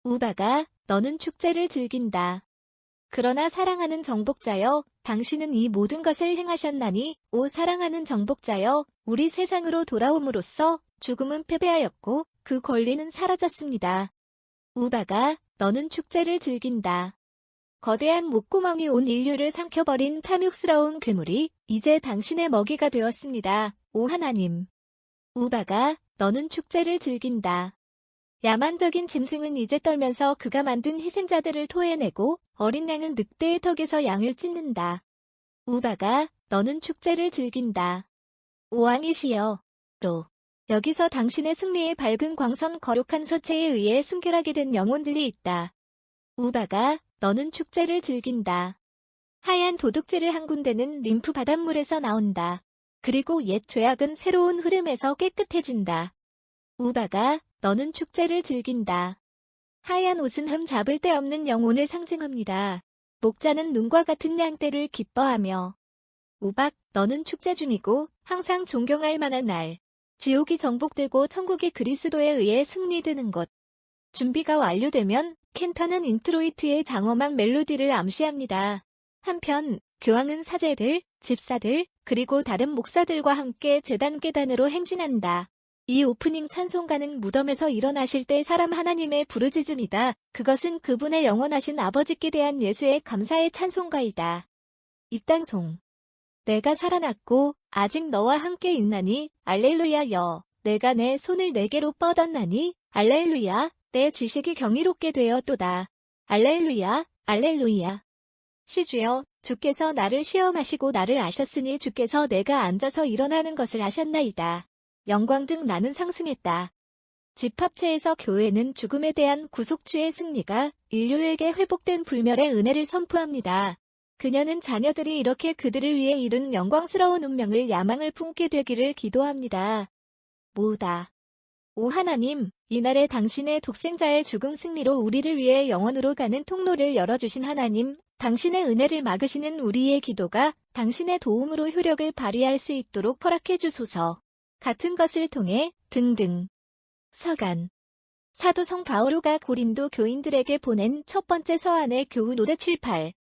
우바가 너는 축제를 즐긴다. 그러나 사랑하는 정복자여, 당신은 이 모든 것을 행하셨나니, 오 사랑하는 정복자여, 우리 세상으로 돌아옴으로써 죽음은 패배하였고 그 권리는 사라졌습니다. 우바가 너는 축제를 즐긴다. 거대한 목구멍이 온 인류를 삼켜버린 탐욕스러운 괴물이 이제 당신의 먹이가 되었습니다. 오 하나님. 우바가 너는 축제를 즐긴다. 야만적인 짐승은 이제 떨면서 그가 만든 희생자들을 토해내고 어린 양은 늑대의 턱에서 양을 찢는다. 우바가 너는 축제를 즐긴다. 오왕이시여. 로. 여기서 당신의 승리의 밝은 광선 거룩한 서체에 의해 순결하게 된 영혼들이 있다. 우바가 너는 축제를 즐긴다. 하얀 도둑질을 한 군데는 림프 바닷물에서 나온다. 그리고 옛 죄악은 새로운 흐름에서 깨끗해진다. 우바가 너는 축제를 즐긴다. 하얀 옷은 흠 잡을 데 없는 영혼을 상징합니다. 목자는 눈과 같은 양떼를 기뻐하며. 우박, 너는 축제 중이고 항상 존경할 만한 날. 지옥이 정복되고 천국이 그리스도에 의해 승리되는 것. 준비가 완료되면 켄터는 인트로이트의 장엄한 멜로디를 암시합니다. 한편 교황은 사제들, 집사들, 그리고 다른 목사들과 함께 제단계단으로 행진한다. 이 오프닝 찬송가는 무덤에서 일어나실 때 사람 하나님의 부르짖음이다. 그것은 그분의 영원하신 아버지께 대한 예수의 감사의 찬송가이다. 입당송. 내가 살아났고 아직 너와 함께 있나니 알렐루야여. 내가 내 손을 내게로 뻗었나니 알렐루야. 내 지식이 경이롭게 되었도다. 알렐루야, 알렐루야. 시주여, 주께서 나를 시험하시고 나를 아셨으니 주께서 내가 앉아서 일어나는 것을 아셨나이다. 영광 등 나는 상승했다. 집합체에서 교회는 죽음에 대한 구속주의 승리가 인류에게 회복된 불멸의 은혜를 선포합니다. 그녀는 자녀들이 이렇게 그들을 위해 이룬 영광스러운 운명을 야망을 품게 되기를 기도합니다. 모으다. 오 하나님, 이날에 당신의 독생자의 죽음 승리로 우리를 위해 영원으로 가는 통로를 열어주신 하나님, 당신의 은혜를 막으시는 우리의 기도가 당신의 도움으로 효력을 발휘할 수 있도록 허락해 주소서. 같은 것을 통해 등등. 서간. 사도 성 바오로가 고린도 교인들에게 보낸 첫 번째 서한의 교훈 5-7-8.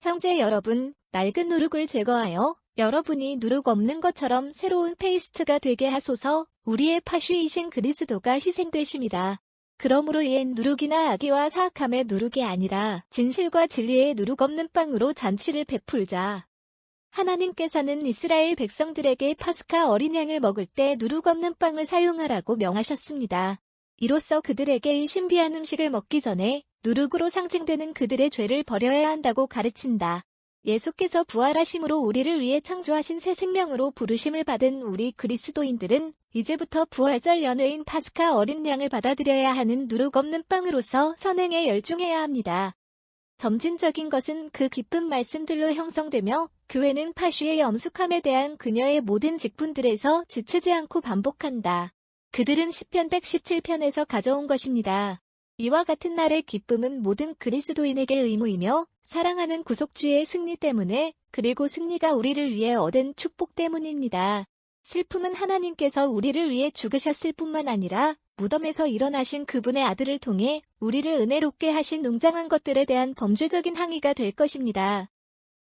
형제 여러분, 낡은 누룩을 제거하여 여러분이 누룩 없는 것처럼 새로운 페이스트가 되게 하소서. 우리의 파슈이신 그리스도가 희생되심이라. 그러므로 옛 누룩이나 악의와 사악함의 누룩이 아니라 진실과 진리의 누룩 없는 빵으로 잔치를 베풀자. 하나님께서는 이스라엘 백성들에게 파스카 어린 양을 먹을 때 누룩 없는 빵을 사용하라고 명하셨습니다. 이로써 그들에게 이 신비한 음식을 먹기 전에 누룩으로 상징되는 그들의 죄를 버려야 한다고 가르친다. 예수께서 부활하심으로 우리를 위해 창조하신 새 생명으로 부르심을 받은 우리 그리스도인들은 이제부터 부활절 연회인 파스카 어린 양을 받아들여야 하는 누룩 없는 빵으로서 선행에 열중해야 합니다. 점진적인 것은 그 기쁜 말씀들로 형성되며 교회는 파슈의 엄숙함에 대한 그녀의 모든 직분들에서 지치지 않고 반복한다. 그들은 시편 117편에서 가져온 것입니다. 이와 같은 날의 기쁨은 모든 그리스도인에게 의무이며 사랑하는 구속주의 승리 때문에 그리고 승리가 우리를 위해 얻은 축복 때문입니다. 슬픔은 하나님께서 우리를 위해 죽으셨을 뿐만 아니라 무덤에서 일어나신 그분의 아들을 통해 우리를 은혜롭게 하신 웅장한 것들에 대한 범죄적인 항의가 될 것입니다.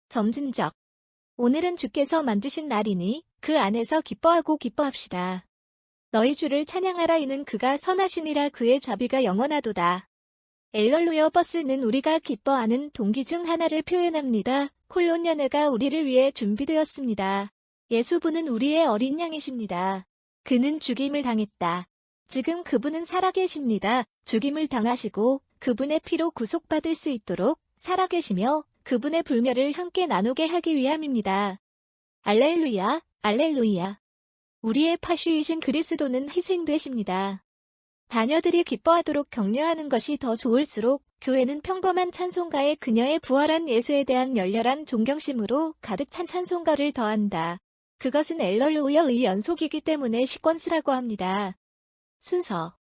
점진적. 오늘은 주께서 만드신 날이니 그 안에서 기뻐하고 기뻐합시다. 너희 주를 찬양하라 이는 그가 선하시니라 그의 자비가 영원하도다. 엘렐루야 버스는 우리가 기뻐하는 동기 중 하나를 표현합니다. 콜론 연회가 우리를 위해 준비되었습니다. 예수분은 우리의 어린 양이십니다. 그는 죽임을 당했다. 지금 그분은 살아계십니다. 죽임을 당하시고 그분의 피로 구속받을 수 있도록 살아계시며 그분의 불멸을 함께 나누게 하기 위함입니다. 알렐루야, 알렐루야. 우리의 파슈이신 그리스도는 희생되십니다. 자녀들이 기뻐하도록 격려하는 것이 더 좋을수록 교회는 평범한 찬송가에 그녀의 부활한 예수에 대한 열렬한 존경심으로 가득 찬 찬송가를 더한다. 그것은 엘렐루야의 연속이기 때문에 시퀀스라고 합니다. 순서.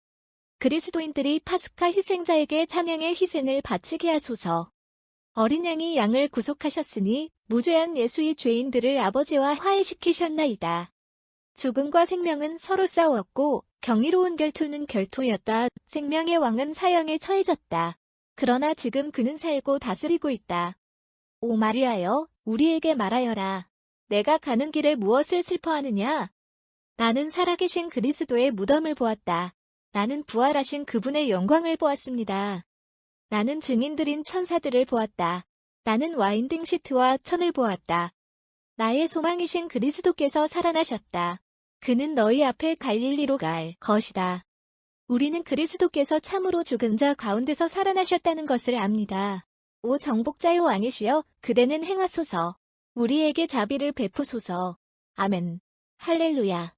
그리스도인들이 파스카 희생자에게 찬양의 희생을 바치게 하소서. 어린 양이 양을 구속하셨으니 무죄한 예수의 죄인들을 아버지와 화해시키셨나이다. 죽음과 생명은 서로 싸웠고 경이로운 결투는 결투였다. 생명의 왕은 사형에 처해졌다. 그러나 지금 그는 살고 다스리고 있다. 오 마리아여, 우리에게 말하여라. 내가 가는 길에 무엇을 슬퍼하느냐? 나는 살아계신 그리스도의 무덤을 보았다. 나는 부활하신 그분의 영광을 보았습니다. 나는 증인들인 천사들을 보았다. 나는 와인등 시트와 천을 보았다. 나의 소망이신 그리스도께서 살아나셨다. 그는 너희 앞에 갈릴리로 갈 것이다. 우리는 그리스도께서 참으로 죽은 자 가운데서 살아나셨다는 것을 압니다. 오 정복자의 왕이시여, 그대는 행하소서. 우리에게 자비를 베푸소서. 아멘. 할렐루야.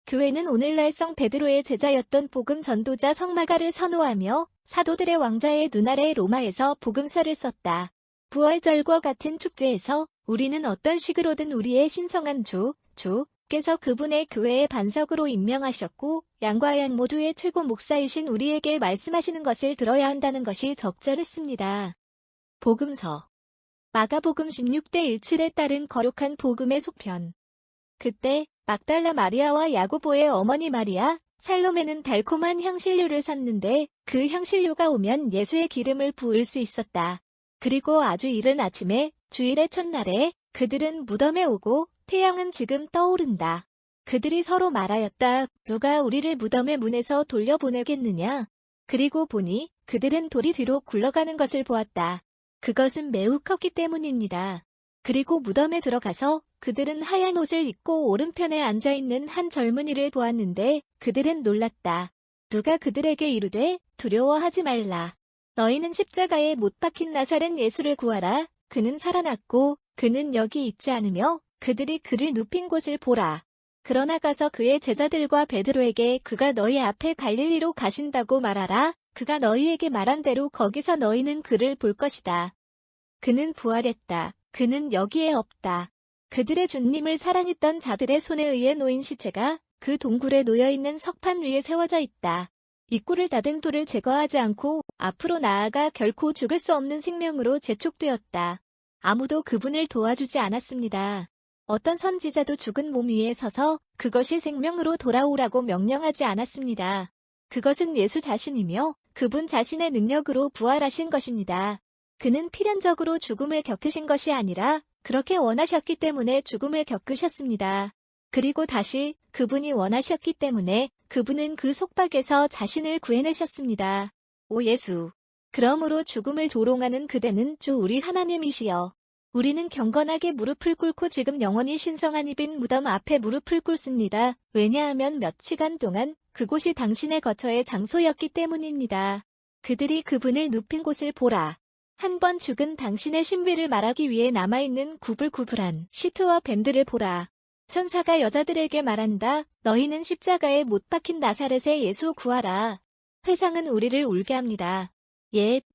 교회는 오늘날 성 베드로의 제자였던 복음 전도자 성마가를 선호하며 사도들의 왕자의 눈아래 로마에서 복음서를 썼다. 부활절과 같은 축제에서 우리는 어떤 식으로든 우리의 신성한 주께서 그분의 교회의 반석으로 임명하셨고 양과 양 모두의 최고 목사이신 우리에게 말씀하시는 것을 들어야 한다는 것이 적절했습니다. 복음서. 마가복음 16대 17에 따른 거룩한 복음의 속편. 그때 막달라 마리아와 야고보의 어머니 마리아, 살로메는 달콤한 향신료를 샀는데 그 향신료가 오면 예수의 기름을 부을 수 있었다. 그리고 아주 이른 아침에 주일의 첫날에 그들은 무덤에 오고 태양은 지금 떠오른다. 그들이 서로 말하였다. 누가 우리를 무덤의 문에서 돌려보내겠느냐? 그리고 보니 그들은 돌이 뒤로 굴러가는 것을 보았다. 그것은 매우 컸기 때문입니다. 그리고 무덤에 들어가서 그들은 하얀 옷을 입고 오른편에 앉아있는 한 젊은이를 보았는데 그들은 놀랐다. 누가 그들에게 이르되 두려워하지 말라. 너희는 십자가에 못 박힌 나사렛 예수를 구하라. 그는 살아났고 그는 여기 있지 않으며 그들이 그를 눕힌 곳을 보라. 그러나 가서 그의 제자들과 베드로에게 그가 너희 앞에 갈릴리로 가신다고 말하라. 그가 너희에게 말한 대로 거기서 너희는 그를 볼 것이다. 그는 부활했다. 그는 여기에 없다. 그들의 주님을 사랑했던 자들의 손에 의해 놓인 시체가 그 동굴에 놓여있는 석판 위에 세워져 있다. 입구를 닫은 돌을 제거하지 않고 앞으로 나아가 결코 죽을 수 없는 생명으로 재촉되었다. 아무도 그분을 도와주지 않았습니다. 어떤 선지자도 죽은 몸 위에 서서 그것이 생명으로 돌아오라고 명령하지 않았습니다. 그것은 예수 자신이며 그분 자신의 능력으로 부활하신 것입니다. 그는 필연적으로 죽음을 겪으신 것이 아니라 그렇게 원하셨기 때문에 죽음을 겪으셨습니다. 그리고 다시 그분이 원하셨기 때문에 그분은 그 속박에서 자신을 구해내셨습니다. 오 예수. 그러므로 죽음을 조롱하는 그대는 주 우리 하나님이시여. 우리는 경건하게 무릎을 꿇고 지금 영원히 신성한 입인 무덤 앞에 무릎을 꿇습니다. 왜냐하면 몇 시간 동안 그곳이 당신의 거처의 장소였기 때문입니다. 그들이 그분을 눕힌 곳을 보라. 한 번 죽은 당신의 신비를 말하기 위해 남아있는 구불구불한 시트와 밴드를 보라. 천사가 여자들에게 말한다. 너희는 십자가에 못 박힌 나사렛의 예수 구하라. 회상은 우리를 울게 합니다.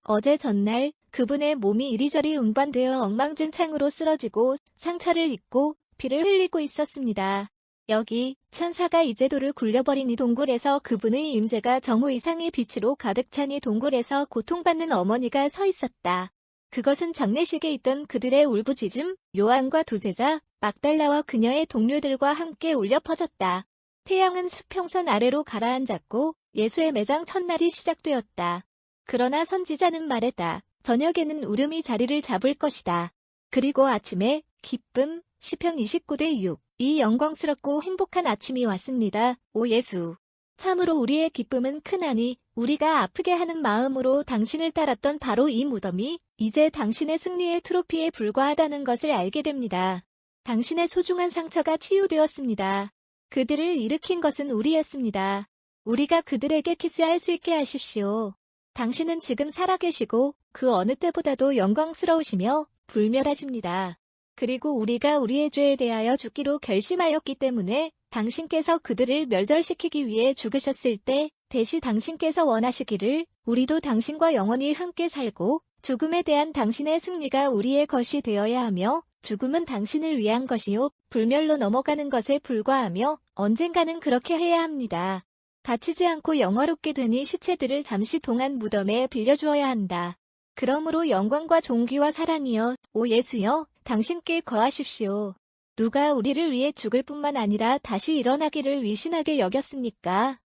어제 전날 그분의 몸이 이리저리 운반되어 엉망진창으로 쓰러지고 상처를 입고 피를 흘리고 있었습니다. 여기 천사가 이제도를 굴려버린 이 동굴에서 그분의 임재가 정오 이상의 빛으로 가득 찬 이 동굴에서 고통받는 어머니가 서 있었다. 그것은 장례식에 있던 그들의 울부짖음, 요한과 두 제자, 막달라와 그녀의 동료들과 함께 울려 퍼졌다. 태양은 수평선 아래로 가라앉았고 예수의 매장 첫날이 시작되었다. 그러나 선지자는 말했다. 저녁에는 울음이 자리를 잡을 것이다. 그리고 아침에 기쁨, 시편 29대 6. 이 영광스럽고 행복한 아침이 왔습니다. 오 예수. 참으로 우리의 기쁨은 크나니 우리가 아프게 하는 마음으로 당신을 따랐던 바로 이 무덤이 이제 당신의 승리의 트로피에 불과하다는 것을 알게 됩니다. 당신의 소중한 상처가 치유되었습니다. 그들을 일으킨 것은 우리였습니다. 우리가 그들에게 키스할 수 있게 하십시오. 당신은 지금 살아계시고 그 어느 때보다도 영광스러우시며 불멸하십니다. 그리고 우리가 우리의 죄에 대하여 죽기로 결심하였기 때문에 당신께서 그들을 멸절시키기 위해 죽으셨을 때 대신 당신께서 원하시기를 우리도 당신과 영원히 함께 살고 죽음에 대한 당신의 승리가 우리의 것이 되어야 하며 죽음은 당신을 위한 것이요 불멸로 넘어가는 것에 불과하며 언젠가는 그렇게 해야 합니다. 다치지 않고 영화롭게 되니 시체들을 잠시 동안 무덤에 빌려주어야 한다. 그러므로 영광과 존귀와 사랑이여 오 예수여 당신께 거하십시오. 누가 우리를 위해 죽을 뿐만 아니라 다시 일어나기를 위신하게 여겼습니까?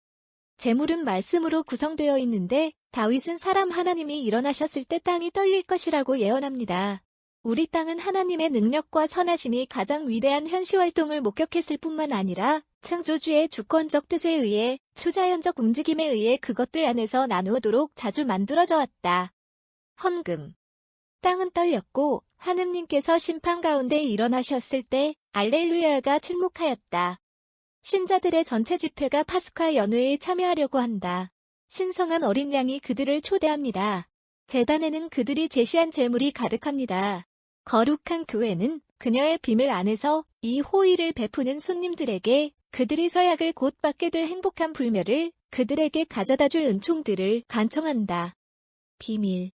제물은 말씀으로 구성되어 있는데 다윗은 사람 하나님이 일어나셨을 때 땅이 떨릴 것이라고 예언합니다. 우리 땅은 하나님의 능력과 선하심이 가장 위대한 현시활동을 목격했을 뿐만 아니라 창조주의 주권적 뜻에 의해 초자연적 움직임에 의해 그것들 안에서 나누도록 자주 만들어져 왔다. 헌금. 땅은 떨렸고 하느님께서 심판 가운데 일어나셨을 때 알렐루야가 침묵하였다. 신자들의 전체 집회가 파스카 연회에 참여하려고 한다. 신성한 어린 양이 그들을 초대합니다. 제단에는 그들이 제시한 제물이 가득합니다. 거룩한 교회는 그녀의 비밀 안에서 이 호의를 베푸는 손님들에게 그들이 서약을 곧 받게 될 행복한 불멸을 그들에게 가져다줄 은총들을 간청한다. 비밀.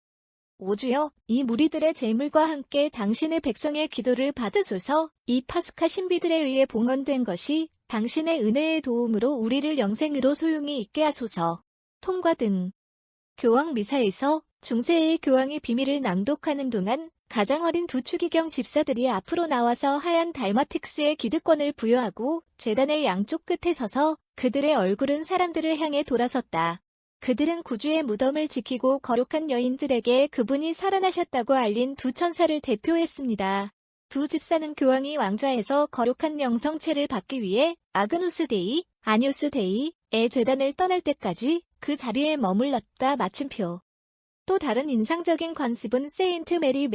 오주여, 이 무리들의 제물과 함께 당신의 백성의 기도를 받으소서. 이 파스카 신비들에 의해 봉헌된 것이 당신의 은혜의 도움으로 우리를 영생으로 소용이 있게 하소서. 통과 등. 교황 미사에서 중세의 교황이 비밀을 낭독하는 동안 가장 어린 두 추기경 집사들이 앞으로 나와서 하얀 달마틱스의 기득권을 부여하고 제단의 양쪽 끝에 서서 그들의 얼굴은 사람들을 향해 돌아섰다. 그들은 구주의 무덤을 지키고 거룩한 여인들에게 그분이 살아나셨다고 알린 두 천사를 대표했습니다. 두 집사는 교황이 왕좌에서 거룩한 영성체를 받기 위해 아그누스 데이, 아뉴스 데이의 제단을 떠날 때까지 그 자리에 머물렀다. 마침표. 또 다른 인상적인 관습은 세인트 메리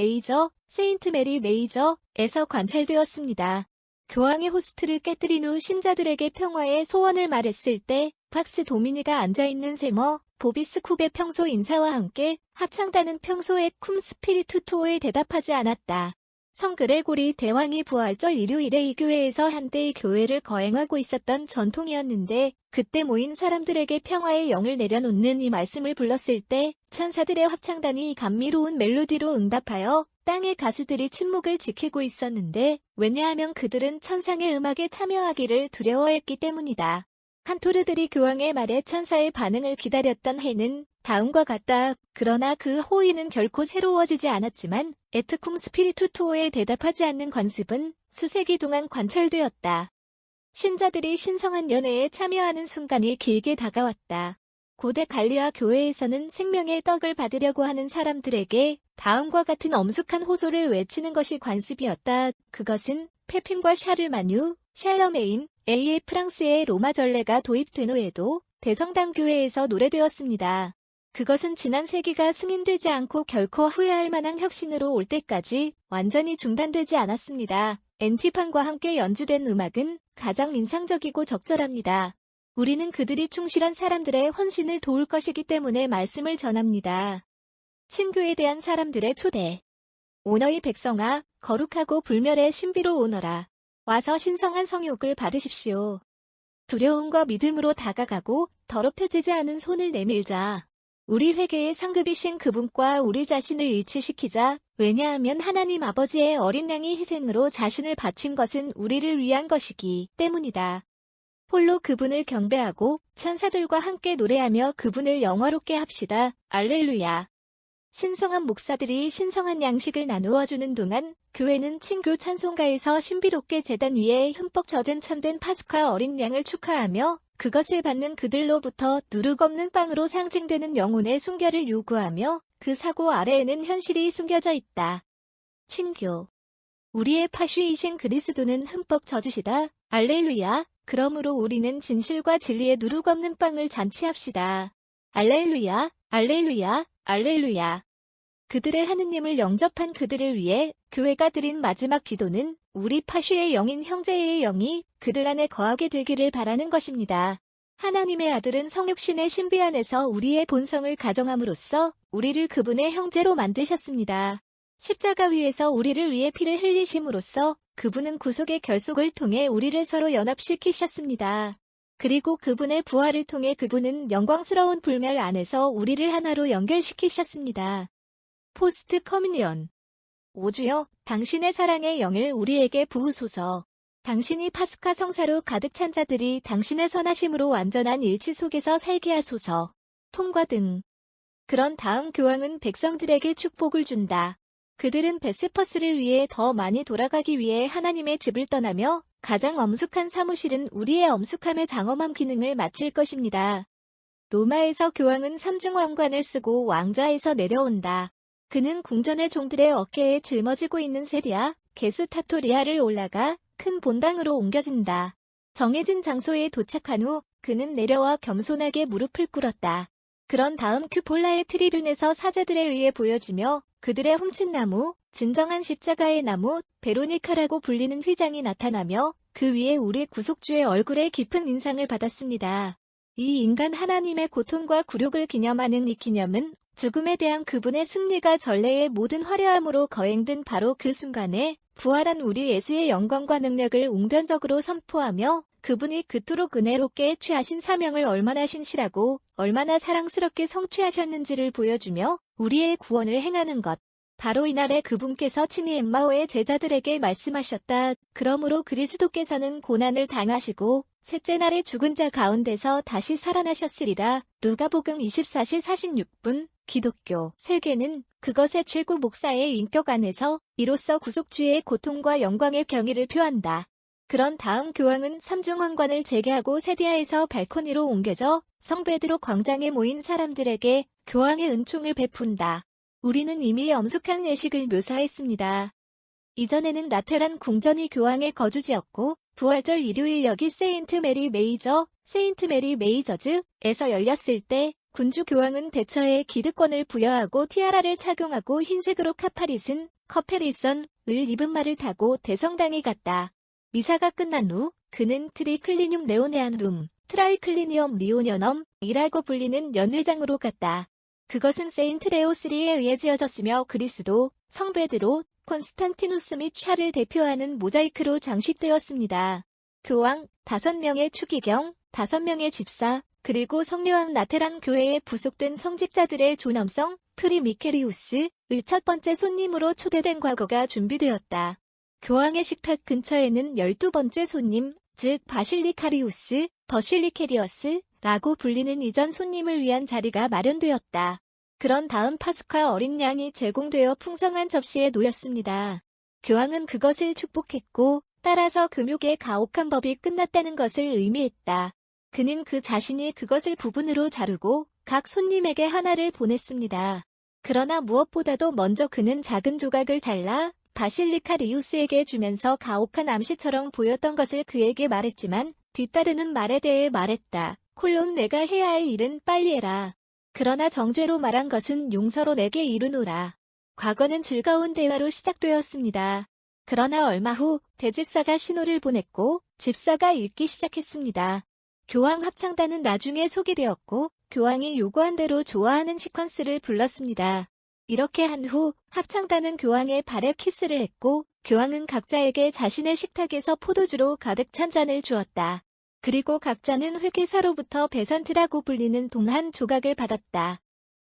메이저에서 관찰되었습니다. 교황이 호스트를 깨뜨린 후 신자들에게 평화의 소원을 말했을 때 팍스 도미니가 앉아있는 세머, 보비스 쿱의 평소 인사와 함께 합창단은 평소에 쿰 스피리투 투오에 대답하지 않았다. 성 그레고리 대왕이 부활절 일요일에 이 교회에서 한때의 교회를 거행하고 있었던 전통이었는데 그때 모인 사람들에게 평화의 영을 내려놓는 이 말씀을 불렀을 때 천사들의 합창단이 감미로운 멜로디로 응답하여 땅의 가수들이 침묵을 지키고 있었는데 왜냐하면 그들은 천상의 음악에 참여하기를 두려워했기 때문이다. 칸토르들이 교황의 말에 천사의 반응을 기다렸던 해는 다음과 같다. 그러나 그 호의는 결코 새로워지지 않았지만 에트쿰 스피리투 투오에 대답하지 않는 관습은 수세기 동안 관찰되었다. 신자들이 신성한 연회에 참여하는 순간이 길게 다가왔다. 고대 갈리아 교회에서는 생명의 떡을 받으려고 하는 사람들에게 다음과 같은 엄숙한 호소를 외치는 것이 관습이었다. 그것은 페핀과 샤를마뉴, 샬러메인, A의 프랑스의 로마 전례가 도입된 후에도 대성당 교회에서 노래되었습니다. 그것은 지난 세기가 승인되지 않고 결코 후회할 만한 혁신으로 올 때까지 완전히 중단되지 않았습니다. 엔티판과 함께 연주된 음악은 가장 인상적이고 적절합니다. 우리는 그들이 충실한 사람들의 헌신을 도울 것이기 때문에 말씀을 전합니다. 친교에 대한 사람들의 초대. 오너희 백성아, 거룩하고 불멸의 신비로 오너라. 와서 신성한 성욕을 받으십시오. 두려움과 믿음으로 다가가고 더럽혀지지 않은 손을 내밀자. 우리 회개의 상급이신 그분과 우리 자신을 일치시키자. 왜냐하면 하나님 아버지의 어린 양이 희생으로 자신을 바친 것은 우리를 위한 것이기 때문이다. 홀로 그분을 경배하고 천사들과 함께 노래하며 그분을 영화롭게 합시다. 알렐루야. 신성한 목사들이 신성한 양식을 나누어 주는 동안 교회는 친교 찬송가에서 신비롭게 제단 위에 흠뻑 젖은 참된 파스카 어린 양을 축하하며 그것을 받는 그들로부터 누룩 없는 빵으로 상징되는 영혼의 순결을 요구하며 그 사고 아래에는 현실이 숨겨져 있다. 친교. 우리의 파슈이신 그리스도는 흠뻑 젖으시다. 알렐루야. 그러므로 우리는 진실과 진리의 누룩 없는 빵을 잔치합시다. 알렐루야, 알렐루야, 알렐루야. 그들의 하느님을 영접한 그들을 위해 교회가 드린 마지막 기도는 우리 파슈의 영인 형제의 영이 그들 안에 거하게 되기를 바라는 것입니다. 하나님의 아들은 성육신의 신비 안에서 우리의 본성을 가정함으로써 우리를 그분의 형제로 만드셨습니다. 십자가 위에서 우리를 위해 피를 흘리심으로써 그분은 구속의 결속을 통해 우리를 서로 연합시키셨습니다. 그리고 그분의 부활을 통해 그분은 영광스러운 불멸 안에서 우리를 하나로 연결시키셨습니다. 포스트 커뮤니언. 오 주여, 당신의 사랑의 영을 우리에게 부으소서. 당신이 파스카 성사로 가득 찬 자들이 당신의 선하심으로 완전한 일치 속에서 살게 하소서. 통과 등. 그런 다음 교황은 백성들에게 축복을 준다. 그들은 베스퍼스를 위해 더 많이 돌아가기 위해 하나님의 집을 떠나며 가장 엄숙한 사무실은 우리의 엄숙함의 장엄한 기능을 마칠 것입니다. 로마에서 교황은 삼중왕관을 쓰고 왕좌에서 내려온다. 그는 궁전의 종들의 어깨에 짊어지고 있는 세디아, 게스타토리아를 올라가 큰 본당으로 옮겨진다. 정해진 장소에 도착한 후 그는 내려와 겸손하게 무릎을 꿇었다. 그런 다음 큐폴라의 트리뷴에서 사제들에 의해 보여지며 그들의 훔친 나무, 진정한 십자가의 나무, 베로니카라고 불리는 휘장이 나타나며 그 위에 우리 구속주의 얼굴에 깊은 인상을 받았습니다. 이 인간 하나님의 고통과 굴욕을 기념하는 이 기념은 죽음에 대한 그분의 승리가 전례의 모든 화려함으로 거행된 바로 그 순간에 부활한 우리 예수의 영광과 능력을 웅변적으로 선포하며 그분이 그토록 은혜롭게 취하신 사명을 얼마나 신실하고 얼마나 사랑스럽게 성취하셨는지를 보여주며 우리의 구원을 행하는 것. 바로 이날에 그분께서 친히 엠마오의 제자들에게 말씀하셨다. 그러므로 그리스도께서는 고난을 당하시고 셋째 날에 죽은 자 가운데서 다시 살아나셨으리라. 누가복음 24시 46분. 기독교 세계는 그것의 최고 목사의 인격 안에서 이로써 구속주의 고통과 영광의 경의를 표한다. 그런 다음 교황은 삼중왕관을 재개하고 세디아에서 발코니로 옮겨져 성베드로 광장에 모인 사람들에게 교황의 은총을 베푼다. 우리는 이미 엄숙한 예식을 묘사했습니다. 이전에는 라테란 궁전이 교황의 거주지였고 부활절 일요일역이 세인트 메리 메이저즈에서 열렸을 때 군주 교황은 대처에 기득권을 부여하고 티아라를 착용하고 흰색으로 커페리선을 입은 말을 타고 대성당에 갔다. 미사가 끝난 후 그는 트라이클리니엄 리오니엄이라고 불리는 연회장으로 갔다. 그것은 세인트 레오 3에 의해 지어졌으며 그리스도, 성 베드로, 콘스탄티누스 및 샤를 대표하는 모자이크로 장식되었습니다. 교황, 5명의 추기경, 5명의 집사, 그리고 성녀왕 라테란 교회에 부속된 성직자들의 존엄성, 프리미케리우스의 첫 번째 손님으로 초대된 과거가 준비되었다. 교황의 식탁 근처에는 12번째 손님, 즉 버실리케리어스라고 불리는 이전 손님을 위한 자리가 마련되었다. 그런 다음 파스카 어린 양이 제공되어 풍성한 접시에 놓였습니다. 교황은 그것을 축복했고 따라서 금욕의 가혹한 법이 끝났다는 것을 의미했다. 그는 그 자신이 그것을 부분으로 자르고 각 손님에게 하나를 보냈습니다. 그러나 무엇보다도 먼저 그는 작은 조각을 잘라 바실리카리우스에게 주면서 가혹한 암시처럼 보였던 것을 그에게 말했지만 뒤따르는 말에 대해 말했다. 콜론 내가 해야 할 일은 빨리 해라. 그러나 정죄로 말한 것은 용서로 내게 이르노라. 과거는 즐거운 대화로 시작되었습니다. 그러나 얼마 후 대집사가 신호를 보냈고 집사가 읽기 시작했습니다. 교황 합창단은 나중에 소개되었고 교황이 요구한 대로 좋아하는 시퀀스를 불렀습니다. 이렇게 한 후 합창단은 교황의 발에 키스를 했고 교황은 각자에게 자신의 식탁에서 포도주로 가득 찬 잔을 주었다. 그리고 각자는 회계사로부터 베산트라고 불리는 동 한 조각을 받았다.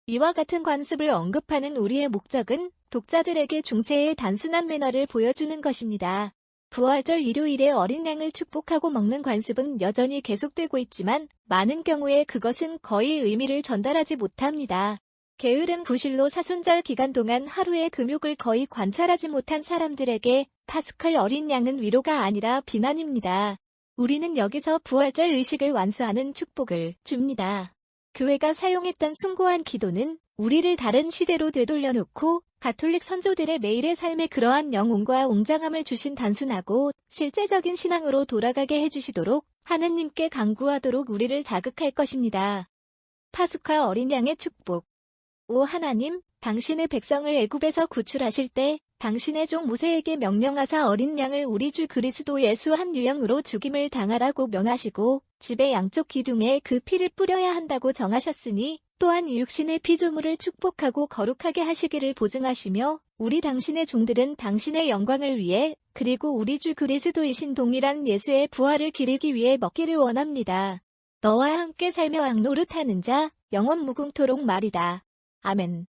이와 같은 관습을 언급하는 우리의 목적은 독자들에게 중세의 단순한 매너를 보여주는 것입니다. 부활절 일요일에 어린 양을 축복하고 먹는 관습은 여전히 계속되고 있지만 많은 경우에 그것은 거의 의미를 전달하지 못합니다. 게으른 구실로 사순절 기간 동안 하루의 금욕을 거의 관찰하지 못한 사람들에게 파스칼 어린 양은 위로가 아니라 비난입니다. 우리는 여기서 부활절 의식을 완수하는 축복을 줍니다. 교회가 사용했던 숭고한 기도는 우리를 다른 시대로 되돌려놓고 가톨릭 선조들의 매일의 삶에 그러한 영혼과 웅장함을 주신 단순하고 실제적인 신앙으로 돌아가게 해주시도록 하느님께 간구하도록 우리를 자극할 것입니다. 파수카 어린 양의 축복. 오 하나님, 당신의 백성을 애굽에서 구출하실 때 당신의 종 모세에게 명령하사 어린 양을 우리 주 그리스도 예수 한 유형으로 죽임을 당하라고 명하시고 집의 양쪽 기둥에 그 피를 뿌려야 한다고 정하셨으니 또한 육신의 피조물을 축복하고 거룩하게 하시기를 보증하시며 우리 당신의 종들은 당신의 영광을 위해 그리고 우리 주 그리스도이신 동일한 예수의 부활을 기리기 위해 먹기를 원합니다. 너와 함께 살며 왕노릇하는 자 영원 무궁토록 말이다. 아멘.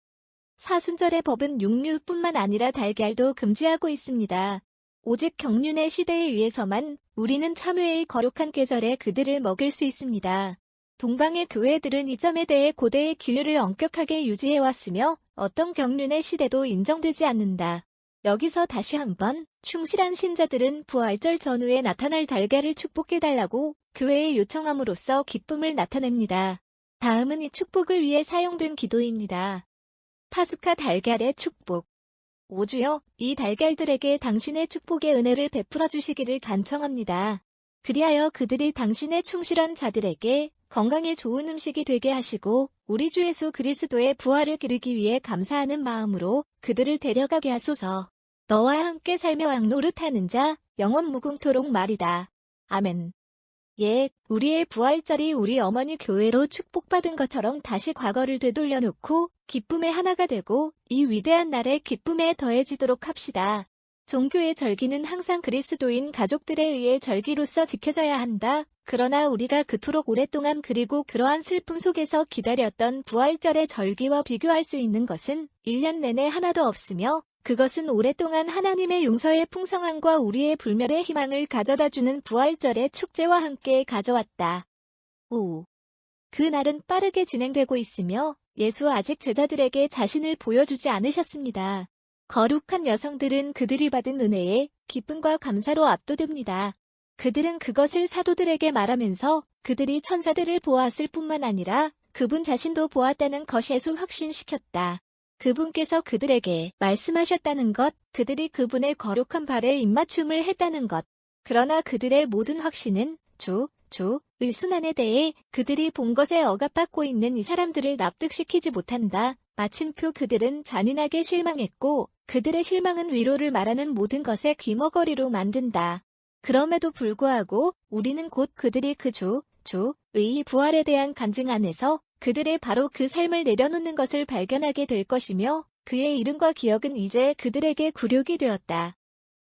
사순절의 법은 육류뿐만 아니라 달걀도 금지하고 있습니다. 오직 경륜의 시대에 의해서만 우리는 참회의 거룩한 계절에 그들을 먹일 수 있습니다. 동방의 교회들은 이 점에 대해 고대의 규율을 엄격하게 유지해왔으며 어떤 경륜의 시대도 인정되지 않는다. 여기서 다시 한번 충실한 신자들은 부활절 전후에 나타날 달걀을 축복해달라고 교회에 요청함으로써 기쁨을 나타냅니다. 다음은 이 축복을 위해 사용된 기도입니다. 파수카 달걀의 축복. 오 주여, 이 달걀들에게 당신의 축복의 은혜를 베풀어 주시기를 간청합니다. 그리하여 그들이 당신의 충실한 자들에게 건강에 좋은 음식이 되게 하시고 우리 주 예수 그리스도의 부활을 기리기 위해 감사하는 마음으로 그들을 데려가게 하소서. 너와 함께 살며 왕노릇하는 자 영원 무궁토록 말이다. 아멘. 예, 우리의 부활절이 우리 어머니 교회로 축복받은 것처럼 다시 과거를 되돌려놓고 기쁨의 하나가 되고 이 위대한 날에 기쁨에 더해지도록 합시다. 종교의 절기는 항상 그리스도인 가족들에 의해 절기로서 지켜져야 한다. 그러나 우리가 그토록 오랫동안 그리고 그러한 슬픔 속에서 기다렸던 부활절의 절기와 비교할 수 있는 것은 1년 내내 하나도 없으며 그것은 오랫동안 하나님의 용서의 풍성함과 우리의 불멸의 희망을 가져다주는 부활절의 축제와 함께 가져왔다. 5. 그 날은 빠르게 진행되고 있으며 예수 아직 제자들에게 자신을 보여주지 않으셨습니다. 거룩한 여성들은 그들이 받은 은혜에 기쁨과 감사로 압도됩니다. 그들은 그것을 사도들에게 말하면서 그들이 천사들을 보았을 뿐만 아니라 그분 자신도 보았다는 것에서 확신시켰다. 그분께서 그들에게 말씀하셨다는 것, 그들이 그분의 거룩한 발에 입맞춤을 했다는 것. 그러나 그들의 모든 확신은 주의 순환에 대해 그들이 본 것에 억압받고 있는 이 사람들을 납득시키지 못한다. 마침표 그들은 잔인하게 실망했고 그들의 실망은 위로를 말하는 모든 것에 귀머거리로 만든다. 그럼에도 불구하고 우리는 곧 그들이 그 주의 부활에 대한 간증 안에서 그들의 바로 그 삶을 내려놓는 것을 발견하게 될 것이며 그의 이름과 기억은 이제 그들에게 굴욕이 되었다.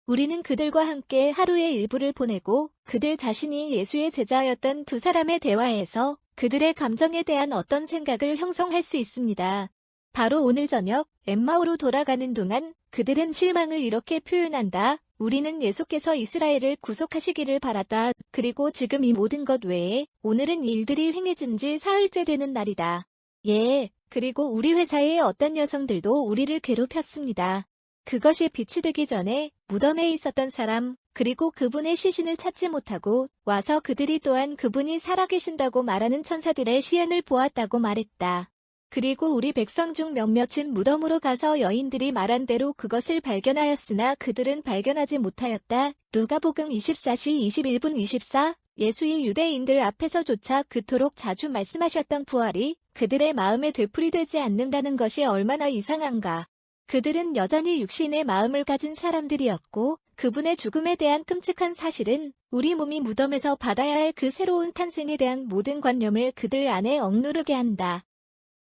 우리는 그들과 함께 하루의 일부를 보내고 그들 자신이 예수의 제자였던 두 사람의 대화에서 그들의 감정에 대한 어떤 생각을 형성할 수 있습니다. 바로 오늘 저녁 엠마오로 돌아가는 동안 그들은 실망을 이렇게 표현한다. 우리는 예수께서 이스라엘을 구속하시기를 바랐다. 그리고 지금 이 모든 것 외에 오늘은 일들이 행해진 지 사흘째 되는 날이다. 예, 그리고 우리 회사의 어떤 여성들도 우리를 괴롭혔습니다. 그것이 빛이 되기 전에 무덤에 있었던 사람, 그리고 그분의 시신을 찾지 못하고 와서 그들이 또한 그분이 살아계신다고 말하는 천사들의 시연을 보았다고 말했다. 그리고 우리 백성 중 몇몇은 무덤으로 가서 여인들이 말한 대로 그것을 발견하였으나 그들은 발견하지 못하였다. 누가복음 24시 21분 24. 예수의 유대인들 앞에서조차 그토록 자주 말씀하셨던 부활이 그들의 마음에 되풀이되지 않는다는 것이 얼마나 이상한가. 그들은 여전히 육신의 마음을 가진 사람들이었고 그분의 죽음에 대한 끔찍한 사실은 우리 몸이 무덤에서 받아야 할 그 새로운 탄생에 대한 모든 관념을 그들 안에 억누르게 한다.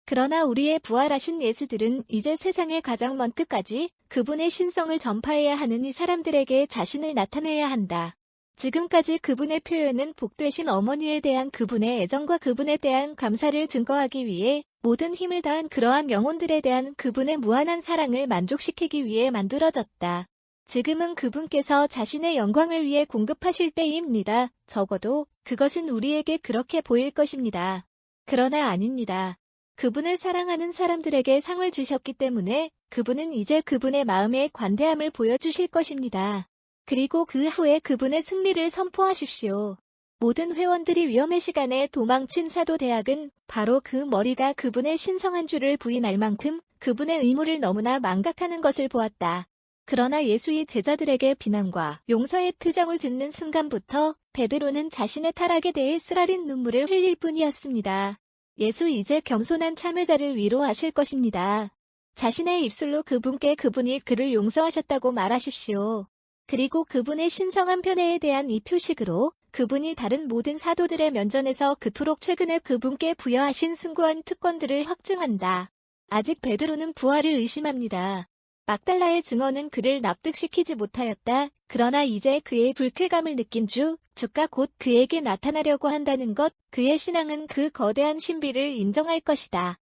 그러나 우리의 부활하신 예수들은 이제 세상의 가장 먼 끝까지 그분의 신성을 전파해야 하는 이 사람들에게 자신을 나타내야 한다. 지금까지 그분의 표현은 복되신 어머니에 대한 그분의 애정과 그분에 대한 감사를 증거하기 위해 모든 힘을 다한 그러한 영혼들에 대한 그분의 무한한 사랑을 만족시키기 위해 만들어졌다. 지금은 그분께서 자신의 영광을 위해 공급하실 때입니다. 적어도 그것은 우리에게 그렇게 보일 것입니다. 그러나 아닙니다. 그분을 사랑하는 사람들에게 상을 주셨기 때문에 그분은 이제 그분의 마음의 관대함을 보여주실 것입니다. 그리고 그 후에 그분의 승리를 선포하십시오. 모든 회원들이 위험의 시간에 도망친 사도대학은 바로 그 머리가 그분의 신성한 줄을 부인할 만큼 그분의 의무를 너무나 망각하는 것을 보았다. 그러나 예수의 제자들에게 비난과 용서의 표정을 짓는 순간부터 베드로는 자신의 타락에 대해 쓰라린 눈물을 흘릴 뿐이었습니다. 예수 이제 겸손한 참여자를 위로하실 것입니다. 자신의 입술로 그분께 그분이 그를 용서하셨다고 말하십시오. 그리고 그분의 신성한 편애에 대한 이 표식으로 그분이 다른 모든 사도들의 면전에서 그토록 최근에 그분께 부여하신 숭고한 특권들을 확증한다. 아직 베드로는 부활을 의심합니다. 막달라의 증언은 그를 납득시키지 못하였다. 그러나 이제 그의 불쾌감을 느낀 주가 곧 그에게 나타나려고 한다는 것, 그의 신앙은 그 거대한 신비를 인정할 것이다.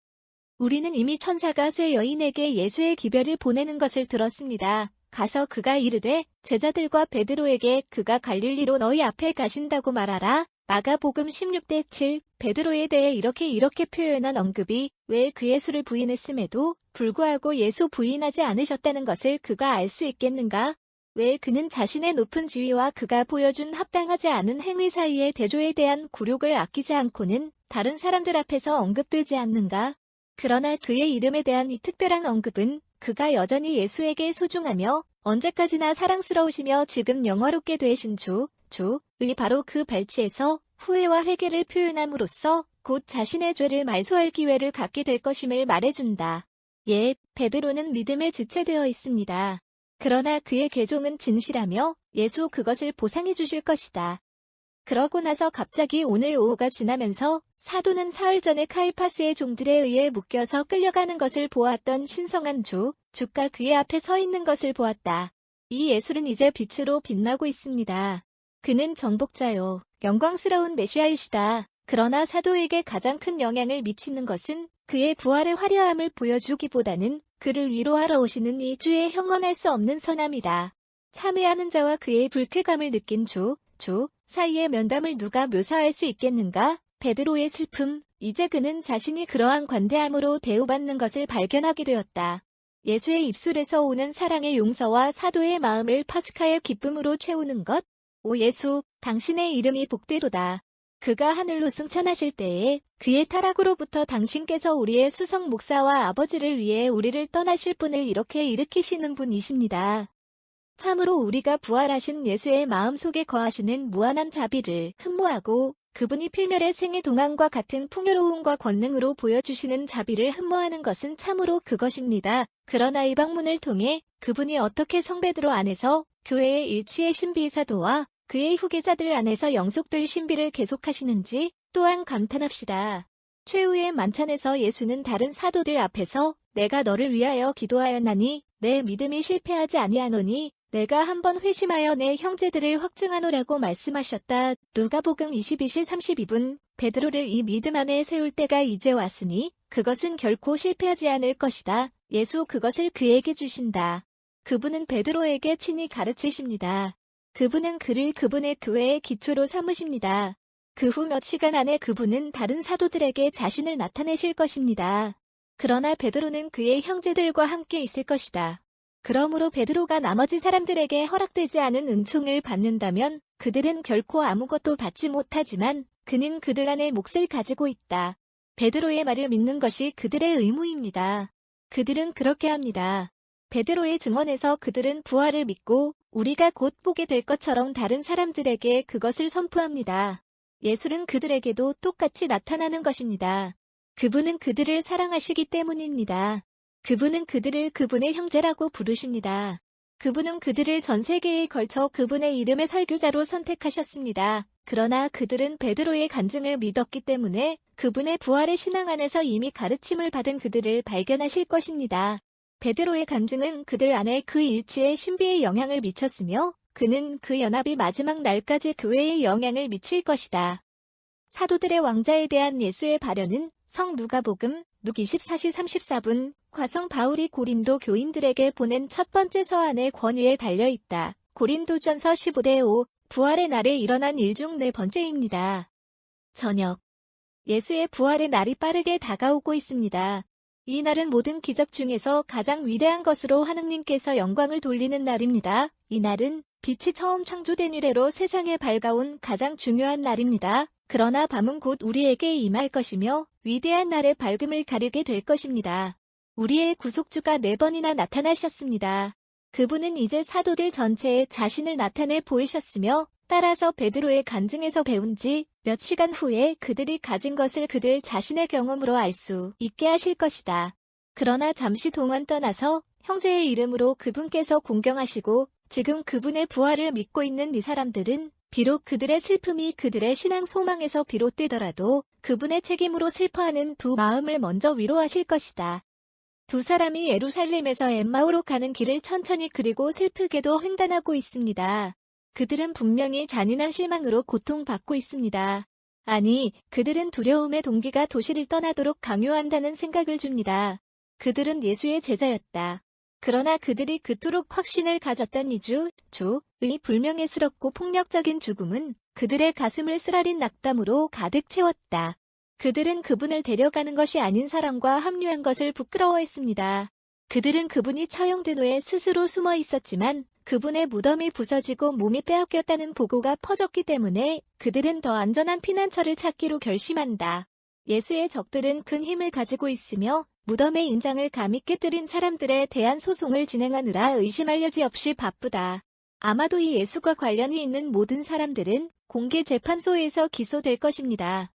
우리는 이미 천사가 쇠 여인에게 예수의 기별을 보내는 것을 들었습니다. 가서 그가 이르되 제자들과 베드로에게 그가 갈릴리로 너희 앞에 가신다고 말하라. 마가복음 16대 7 베드로에 대해 이렇게 표현한 언급이 왜 그 예수를 부인했음에도 불구하고 예수 부인하지 않으셨다는 것을 그가 알 수 있겠는가? 왜 그는 자신의 높은 지위와 그가 보여준 합당하지 않은 행위 사이의 대조에 대한 굴욕을 아끼지 않고는 다른 사람들 앞에서 언급되지 않는가? 그러나 그의 이름에 대한 이 특별한 언급은 그가 여전히 예수에게 소중하며 언제까지나 사랑스러우시며 지금 영화롭게 되신 주의 바로 그 발치에서 후회와 회개를 표현함으로써 곧 자신의 죄를 말소할 기회를 갖게 될 것임을 말해준다. 베드로는 믿음에 지체되어 있습니다. 그러나 그의 괴종은 진실하며 예수 그것을 보상해 주실 것이다. 그러고 나서 갑자기 오늘 오후가 지나면서 사도는 사흘 전에 카이파스의 종들에 의해 묶여서 끌려가는 것을 보았던 신성한 주가 그의 앞에 서 있는 것을 보았다. 이 예술은 이제 빛으로 빛나고 있습니다. 그는 정복자요, 영광스러운 메시아이시다. 그러나 사도에게 가장 큰 영향을 미치는 것은 그의 부활의 화려함을 보여주기보다는 그를 위로하러 오시는 이 주의 형언할 수 없는 선함이다. 참회하는 자와 그의 불쾌감을 느낀 주 사이의 면담을 누가 묘사할 수 있겠는가? 베드로의 슬픔, 이제 그는 자신이 그러한 관대함으로 대우받는 것을 발견하게 되었다. 예수의 입술에서 오는 사랑의 용서와 사도의 마음을 파스카의 기쁨으로 채우는 것. 오 예수, 당신의 이름이 복되도다. 그가 하늘로 승천하실 때에 그의 타락으로부터 당신께서 우리의 수석 목사와 아버지를 위해 우리를 떠나실 분을 이렇게 일으키시는 분이십니다. 참으로 우리가 부활하신 예수의 마음속에 거하시는 무한한 자비를 흠모하고 그분이 필멸의 생의 동안과 같은 풍요로움과 권능으로 보여주시는 자비를 흠모하는 것은 참으로 그것입니다. 그러나 이 방문을 통해 그분이 어떻게 성베드로 안에서 교회의 일치의 신비 사도와 그의 후계자들 안에서 영속될 신비를 계속하시는지 또한 감탄합시다. 최후의 만찬에서 예수는 다른 사도들 앞에서 내가 너를 위하여 기도하였나니 내 믿음이 실패하지 아니하노니 내가 한번 회심하여 내 형제들을 확증하노라고 말씀하셨다. 누가복음 22시 32분 베드로를 이 믿음 안에 세울 때가 이제 왔으니 그것은 결코 실패하지 않을 것이다. 예수 그것을 그에게 주신다. 그분은 베드로에게 친히 가르치십니다. 그분은 그를 그분의 교회의 기초로 삼으십니다. 그 후 몇 시간 안에 그분은 다른 사도들에게 자신을 나타내실 것입니다. 그러나 베드로는 그의 형제들과 함께 있을 것이다. 그러므로 베드로가 나머지 사람들에게 허락되지 않은 은총을 받는다면 그들은 결코 아무것도 받지 못하지만 그는 그들 안에 몫을 가지고 있다. 베드로의 말을 믿는 것이 그들의 의무입니다. 그들은 그렇게 합니다. 베드로의 증언에서 그들은 부활을 믿고 우리가 곧 보게 될 것처럼 다른 사람들에게 그것을 선포합니다. 예수는 그들에게도 똑같이 나타나는 것입니다. 그분은 그들을 사랑하시기 때문입니다. 그분은 그들을 그분의 형제라고 부르십니다. 그분은 그들을 전 세계에 걸쳐 그분의 이름의 설교자로 선택하셨습니다. 그러나 그들은 베드로의 간증을 믿었기 때문에 그분의 부활의 신앙 안에서 이미 가르침을 받은 그들을 발견하실 것입니다. 베드로의 간증은 그들 안에 그 일치의 신비에 영향을 미쳤으며 그는 그 연합이 마지막 날까지 교회에 영향을 미칠 것이다. 사도들의 왕자에 대한 예수의 발언은 성 누가복음 24시 34분 과성 바울이 고린도 교인들에게 보낸 첫 번째 서한의 권위에 달려있다. 고린도전서 15대 5 부활의 날에 일어난 일 중 네 번째입니다. 저녁 예수의 부활의 날이 빠르게 다가오고 있습니다. 이 날은 모든 기적 중에서 가장 위대한 것으로 하느님께서 영광을 돌리는 날입니다. 이 날은 빛이 처음 창조된 이래로 세상에 밝아온 가장 중요한 날입니다. 그러나 밤은 곧 우리에게 임할 것이며 위대한 날의 밝음을 가리게 될 것입니다. 우리의 구속주가 4번이나 나타나셨습니다. 그분은 이제 사도들 전체에 자신을 나타내 보이셨으며 따라서 베드로의 간증에서 배운 지 몇 시간 후에 그들이 가진 것을 그들 자신의 경험으로 알 수 있게 하실 것이다. 그러나 잠시 동안 떠나서 형제의 이름으로 그분께서 공경하시고 지금 그분의 부활을 믿고 있는 이 사람들은 비록 그들의 슬픔이 그들의 신앙 소망에서 비롯되더라도 그분의 책임으로 슬퍼하는 두 마음을 먼저 위로하실 것이다. 두 사람이 예루살렘에서 엠마오로 가는 길을 천천히 그리고 슬프게도 횡단하고 있습니다. 그들은 분명히 잔인한 실망으로 고통받고 있습니다. 아니, 그들은 두려움의 동기가 도시를 떠나도록 강요한다는 생각을 줍니다. 그들은 예수의 제자였다. 그러나 그들이 그토록 확신을 가졌던 주의 불명예스럽고 폭력적인 죽음은 그들의 가슴을 쓰라린 낙담으로 가득 채웠다. 그들은 그분을 데려가는 것이 아닌 사람과 합류한 것을 부끄러워했습니다. 그들은 그분이 처형된 후에 스스로 숨어 있었지만 그분의 무덤이 부서지고 몸이 빼앗겼다는 보고가 퍼졌기 때문에 그들은 더 안전한 피난처를 찾기로 결심한다. 예수의 적들은 큰 힘을 가지고 있으며 무덤의 인장을 감히 깨뜨린 사람들에 대한 소송을 진행하느라 의심할 여지 없이 바쁘다. 아마도 이 예수와 관련이 있는 모든 사람들은 공개 재판소에서 기소될 것입니다.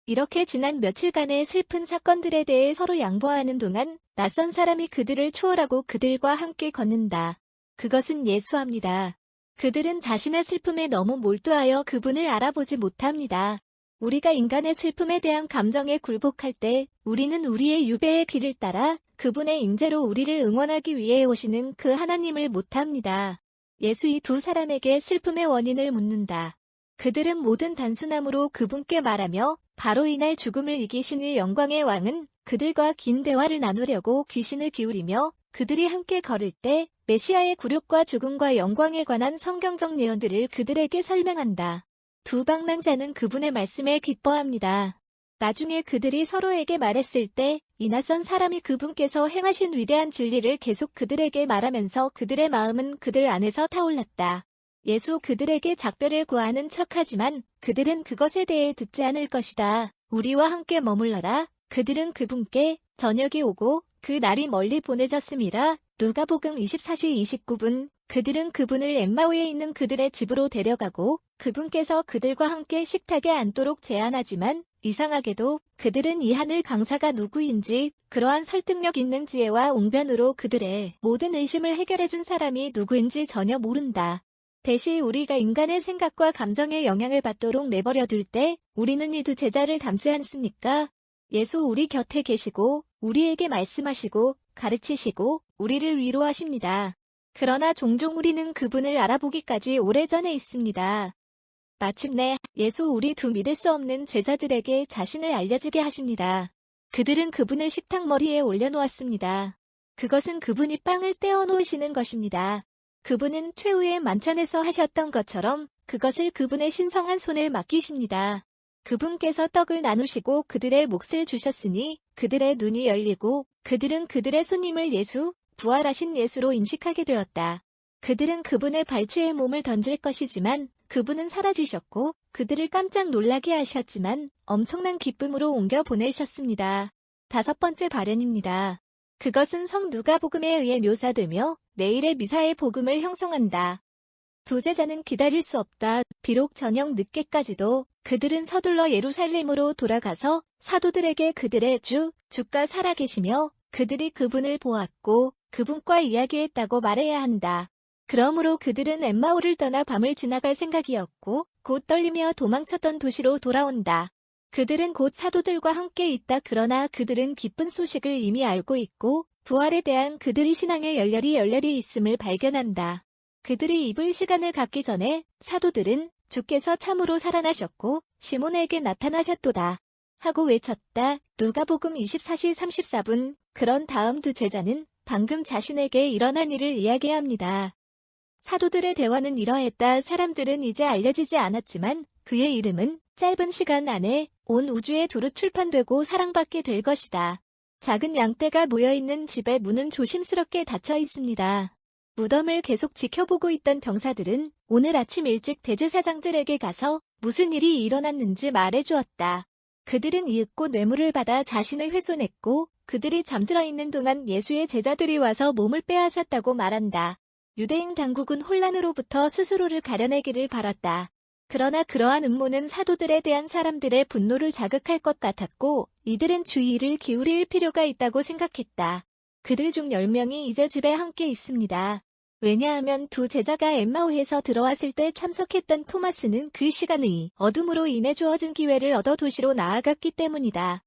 이렇게 지난 며칠간의 슬픈 사건들에 대해 서로 양보하는 동안 낯선 사람이 그들을 추월하고 그들과 함께 걷는다. 그것은 예수합니다. 그들은 자신의 슬픔에 너무 몰두하여 그분을 알아보지 못합니다. 우리가 인간의 슬픔에 대한 감정에 굴복할 때 우리는 우리의 유배의 길을 따라 그분의 임재로 우리를 응원하기 위해 오시는 그 하나님을 못합니다. 예수 이 두 사람에게 슬픔의 원인을 묻는다. 그들은 모든 단순함으로 그분께 말하며 바로 이날 죽음을 이기신 이 영광의 왕은 그들과 긴 대화를 나누려고 귀신을 기울이며 그들이 함께 걸을 때 메시아의 굴욕과 죽음과 영광에 관한 성경적 예언들을 그들에게 설명한다. 두 방랑자는 그분의 말씀에 기뻐합니다. 나중에 그들이 서로에게 말했을 때 이 낯선 사람이 그분께서 행하신 위대한 진리를 계속 그들에게 말하면서 그들의 마음은 그들 안에서 타올랐다. 예수 그들에게 작별을 구하는 척하지만 그들은 그것에 대해 듣지 않을 것이다. 우리와 함께 머물러라. 그들은 그분께 저녁이 오고 그 날이 멀리 보내졌음이라. 누가복음 24시 29분 그들은 그분을 엠마오에 있는 그들의 집으로 데려가고 그분께서 그들과 함께 식탁에 앉도록 제안하지만 이상하게도 그들은 이 하늘 강사가 누구인지 그러한 설득력 있는 지혜와 웅변으로 그들의 모든 의심을 해결해준 사람이 누구인지 전혀 모른다. 대신 우리가 인간의 생각과 감정에 영향을 받도록 내버려 둘 때 우리는 이 두 제자를 닮지 않습니까? 예수 우리 곁에 계시고 우리에게 말씀하시고 가르치시고 우리를 위로하십니다. 그러나 종종 우리는 그분을 알아보기까지 오래전에 있습니다. 마침내 예수 우리 두 믿을 수 없는 제자들에게 자신을 알려지게 하십니다. 그들은 그분을 식탁 머리에 올려놓았습니다. 그것은 그분이 빵을 떼어 놓으시는 것입니다. 그분은 최후의 만찬에서 하셨던 것처럼 그것을 그분의 신성한 손에 맡기십니다. 그분께서 떡을 나누시고 그들의 몫을 주셨으니 그들의 눈이 열리고 그들은 그들의 손님을 예수, 부활하신 예수로 인식하게 되었다. 그들은 그분의 발치에 몸을 던질 것이지만 그분은 사라지셨고 그들을 깜짝 놀라게 하셨지만 엄청난 기쁨으로 옮겨 보내셨습니다. 5번째 발현입니다. 그것은 성 누가복음에 의해 묘사되며 내일의 미사의 복음을 형성한다. 두 제자는 기다릴 수 없다. 비록 저녁 늦게까지도 그들은 서둘러 예루살렘으로 돌아가서 사도들에게 그들의 주가 살아계시며 그들이 그분을 보았고 그분과 이야기했다고 말해야 한다. 그러므로 그들은 엠마오를 떠나 밤을 지나갈 생각이었고 곧 떨리며 도망쳤던 도시로 돌아온다. 그들은 곧 사도들과 함께 있다. 그러나 그들은 기쁜 소식을 이미 알고 있고 부활에 대한 그들의 신앙에 열렬히 있음을 발견한다. 그들이 입을 시간을 갖기 전에 사도들은 주께서 참으로 살아나셨고 시몬에게 나타나셨도다 하고 외쳤다. 누가복음 24시 34분. 그런 다음 두 제자는 방금 자신에게 일어난 일을 이야기합니다. 사도들의 대화는 이러했다. 사람들은 이제 알려지지 않았지만 그의 이름은 짧은 시간 안에 온 우주에 두루 출판되고 사랑받게 될 것이다. 작은 양떼가 모여있는 집의 문은 조심스럽게 닫혀 있습니다. 무덤을 계속 지켜보고 있던 병사들은 오늘 아침 일찍 대제사장들에게 가서 무슨 일이 일어났는지 말해주었다. 그들은 이윽고 뇌물을 받아 자신을 훼손했고 그들이 잠들어 있는 동안 예수의 제자들이 와서 몸을 빼앗았다고 말한다. 유대인 당국은 혼란으로부터 스스로를 가려내기를 바랐다. 그러나 그러한 음모는 사도들에 대한 사람들의 분노를 자극할 것 같았고 이들은 주의를 기울일 필요가 있다고 생각했다. 그들 중 10명이 이제 집에 함께 있습니다. 왜냐하면 두 제자가 엠마오에서 들어왔을 때 참석했던 토마스는 그 시간의 어둠으로 인해 주어진 기회를 얻어 도시로 나아갔기 때문이다.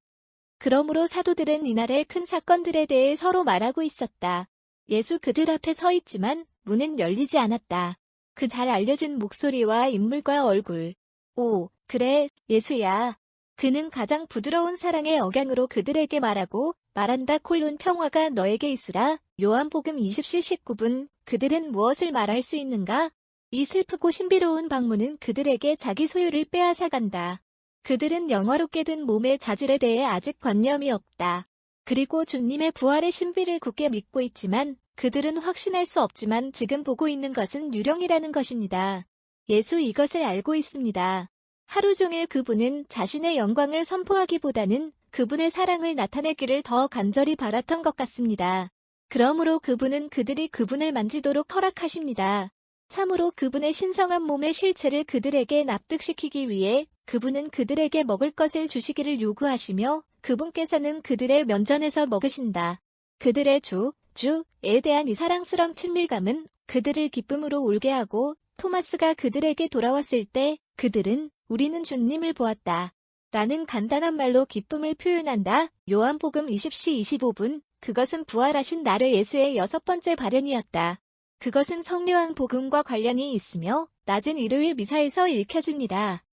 그러므로 사도들은 이날의 큰 사건들에 대해 서로 말하고 있었다. 예수 그들 앞에 서 있지만 문은 열리지 않았다. 그 잘 알려진 목소리와 인물과 얼굴. 오, 그래, 예수야. 그는 가장 부드러운 사랑의 억양으로 그들에게 말한다. 콜론 평화가 너에게 있으라. 요한복음 20시 19분. 그들은 무엇을 말할 수 있는가? 이 슬프고 신비로운 방문은 그들에게 자기 소유를 빼앗아간다. 그들은 영화롭게 된 몸의 자질에 대해 아직 관념이 없다. 그리고 주님의 부활의 신비를 굳게 믿고 있지만 그들은 확신할 수 없지만 지금 보고 있는 것은 유령이라는 것입니다. 예수 이것을 알고 있습니다. 하루 종일 그분은 자신의 영광을 선포하기보다는 그분의 사랑을 나타내기를 더 간절히 바랐던 것 같습니다. 그러므로 그분은 그들이 그분을 만지도록 허락하십니다. 참으로 그분의 신성한 몸의 실체를 그들에게 납득시키기 위해 그분은 그들에게 먹을 것을 주시기를 요구하시며 그분께서는 그들의 면전에서 먹으신다. 그들의 주에 대한 이 사랑스러운 친밀감은 그들을 기쁨으로 울게 하고 토마스가 그들에게 돌아왔을 때 그들은 우리는 주님을 보았다. 라는 간단한 말로 기쁨을 표현한다. 요한복음 20시 25분. 그것은 부활하신 날의 예수의 6번째 발현이었다. 그것은 성령왕 복음과 관련이 있으며 낮은 일요일 미사에서 읽혀집니다.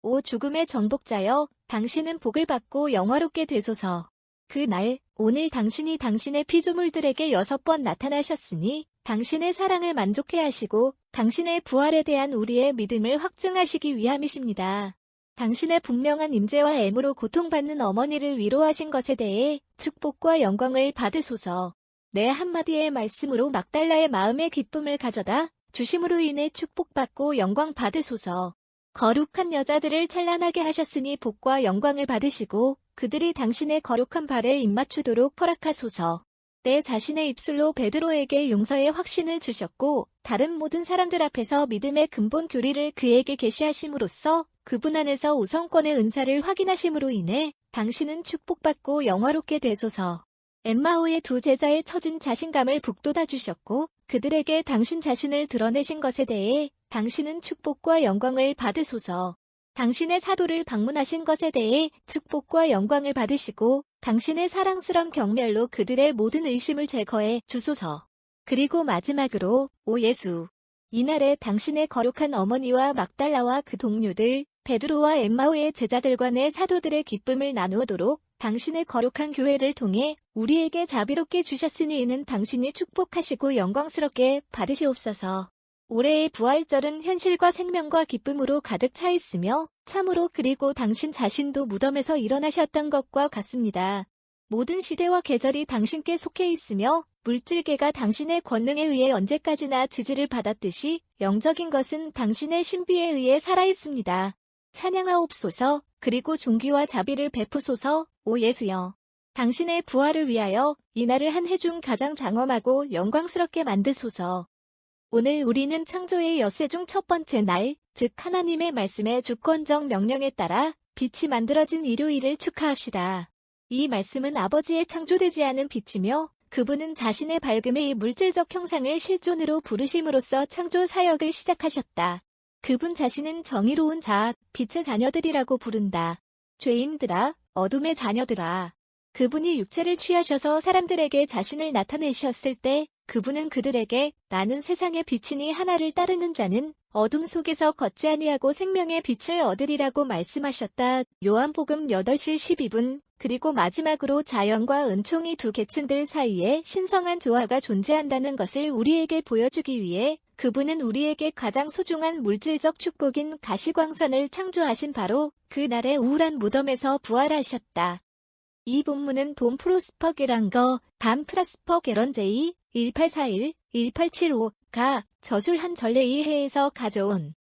오 죽음의 정복자여, 당신은 복을 받고 영화롭게 되소서. 그날, 오늘 당신이 당신의 피조물들에게 6번 나타나셨으니 당신의 사랑을 만족해 하시고 당신의 부활에 대한 우리의 믿음을 확증하시기 위함이십니다. 당신의 분명한 임재와 애무로 고통받는 어머니를 위로하신 것에 대해 축복과 영광을 받으소서. 내 한마디의 말씀으로 막달라의 마음의 기쁨을 가져다 주심으로 인해 축복받고 영광 받으소서. 거룩한 여자들을 찬란하게 하셨으니 복과 영광을 받으시고 그들이 당신의 거룩한 발에 입맞추도록 허락하소서. 내 자신의 입술로 베드로에게 용서의 확신을 주셨고 다른 모든 사람들 앞에서 믿음의 근본 교리를 그에게 계시하심으로써 그분 안에서 우선권의 은사를 확인하심으로 인해 당신은 축복받고 영화롭게 되소서. 엠마오의 두 제자의 처진 자신감을 북돋아 주셨고 그들에게 당신 자신을 드러내신 것에 대해 당신은 축복과 영광을 받으소서. 당신의 사도를 방문하신 것에 대해 축복과 영광을 받으시고 당신의 사랑스런 경멸로 그들의 모든 의심을 제거해 주소서. 그리고 마지막으로 오 예수. 이날에 당신의 거룩한 어머니와 막달라와 그 동료들, 베드로와 엠마오의 제자들과 내 사도들의 기쁨을 나누도록 당신의 거룩한 교회를 통해 우리에게 자비롭게 주셨으니 이는 당신이 축복하시고 영광스럽게 받으시옵소서. 올해의 부활절은 현실과 생명과 기쁨으로 가득 차 있으며 참으로 그리고 당신 자신도 무덤에서 일어나셨던 것과 같습니다. 모든 시대와 계절이 당신께 속해 있으며 물질계가 당신의 권능에 의해 언제까지나 지지를 받았듯이 영적인 것은 당신의 신비에 의해 살아있습니다. 찬양하옵소서. 그리고 존귀와 자비를 베푸소서. 오 예수여. 당신의 부활을 위하여 이날을 한 해 중 가장 장엄하고 영광스럽게 만드소서. 오늘 우리는 창조의 엿새 중 첫 번째 날, 즉 하나님의 말씀의 주권적 명령에 따라 빛이 만들어진 일요일을 축하합시다. 이 말씀은 아버지의 창조되지 않은 빛이며 그분은 자신의 밝음의 물질적 형상을 실존으로 부르심으로써 창조 사역을 시작하셨다. 그분 자신은 정의로운 자, 빛의 자녀들이라고 부른다. 죄인들아, 어둠의 자녀들아. 그분이 육체를 취하셔서 사람들에게 자신을 나타내셨을 때 그분은 그들에게 나는 세상의 빛이니 하나를 따르는 자는 어둠 속에서 걷지 아니하고 생명의 빛을 얻으리라고 말씀하셨다. 요한복음 8시 12분. 그리고 마지막으로 자연과 은총이 두 계층들 사이에 신성한 조화가 존재한다는 것을 우리에게 보여주기 위해 그분은 우리에게 가장 소중한 물질적 축복인 가시광선을 창조하신 바로 그날의 우울한 무덤에서 부활하셨다. 이 본문은 돈 프로스퍼 게랑거, 담 트라스퍼 게런제이 1841-1875가 저술 한 전례 이해에서 가져온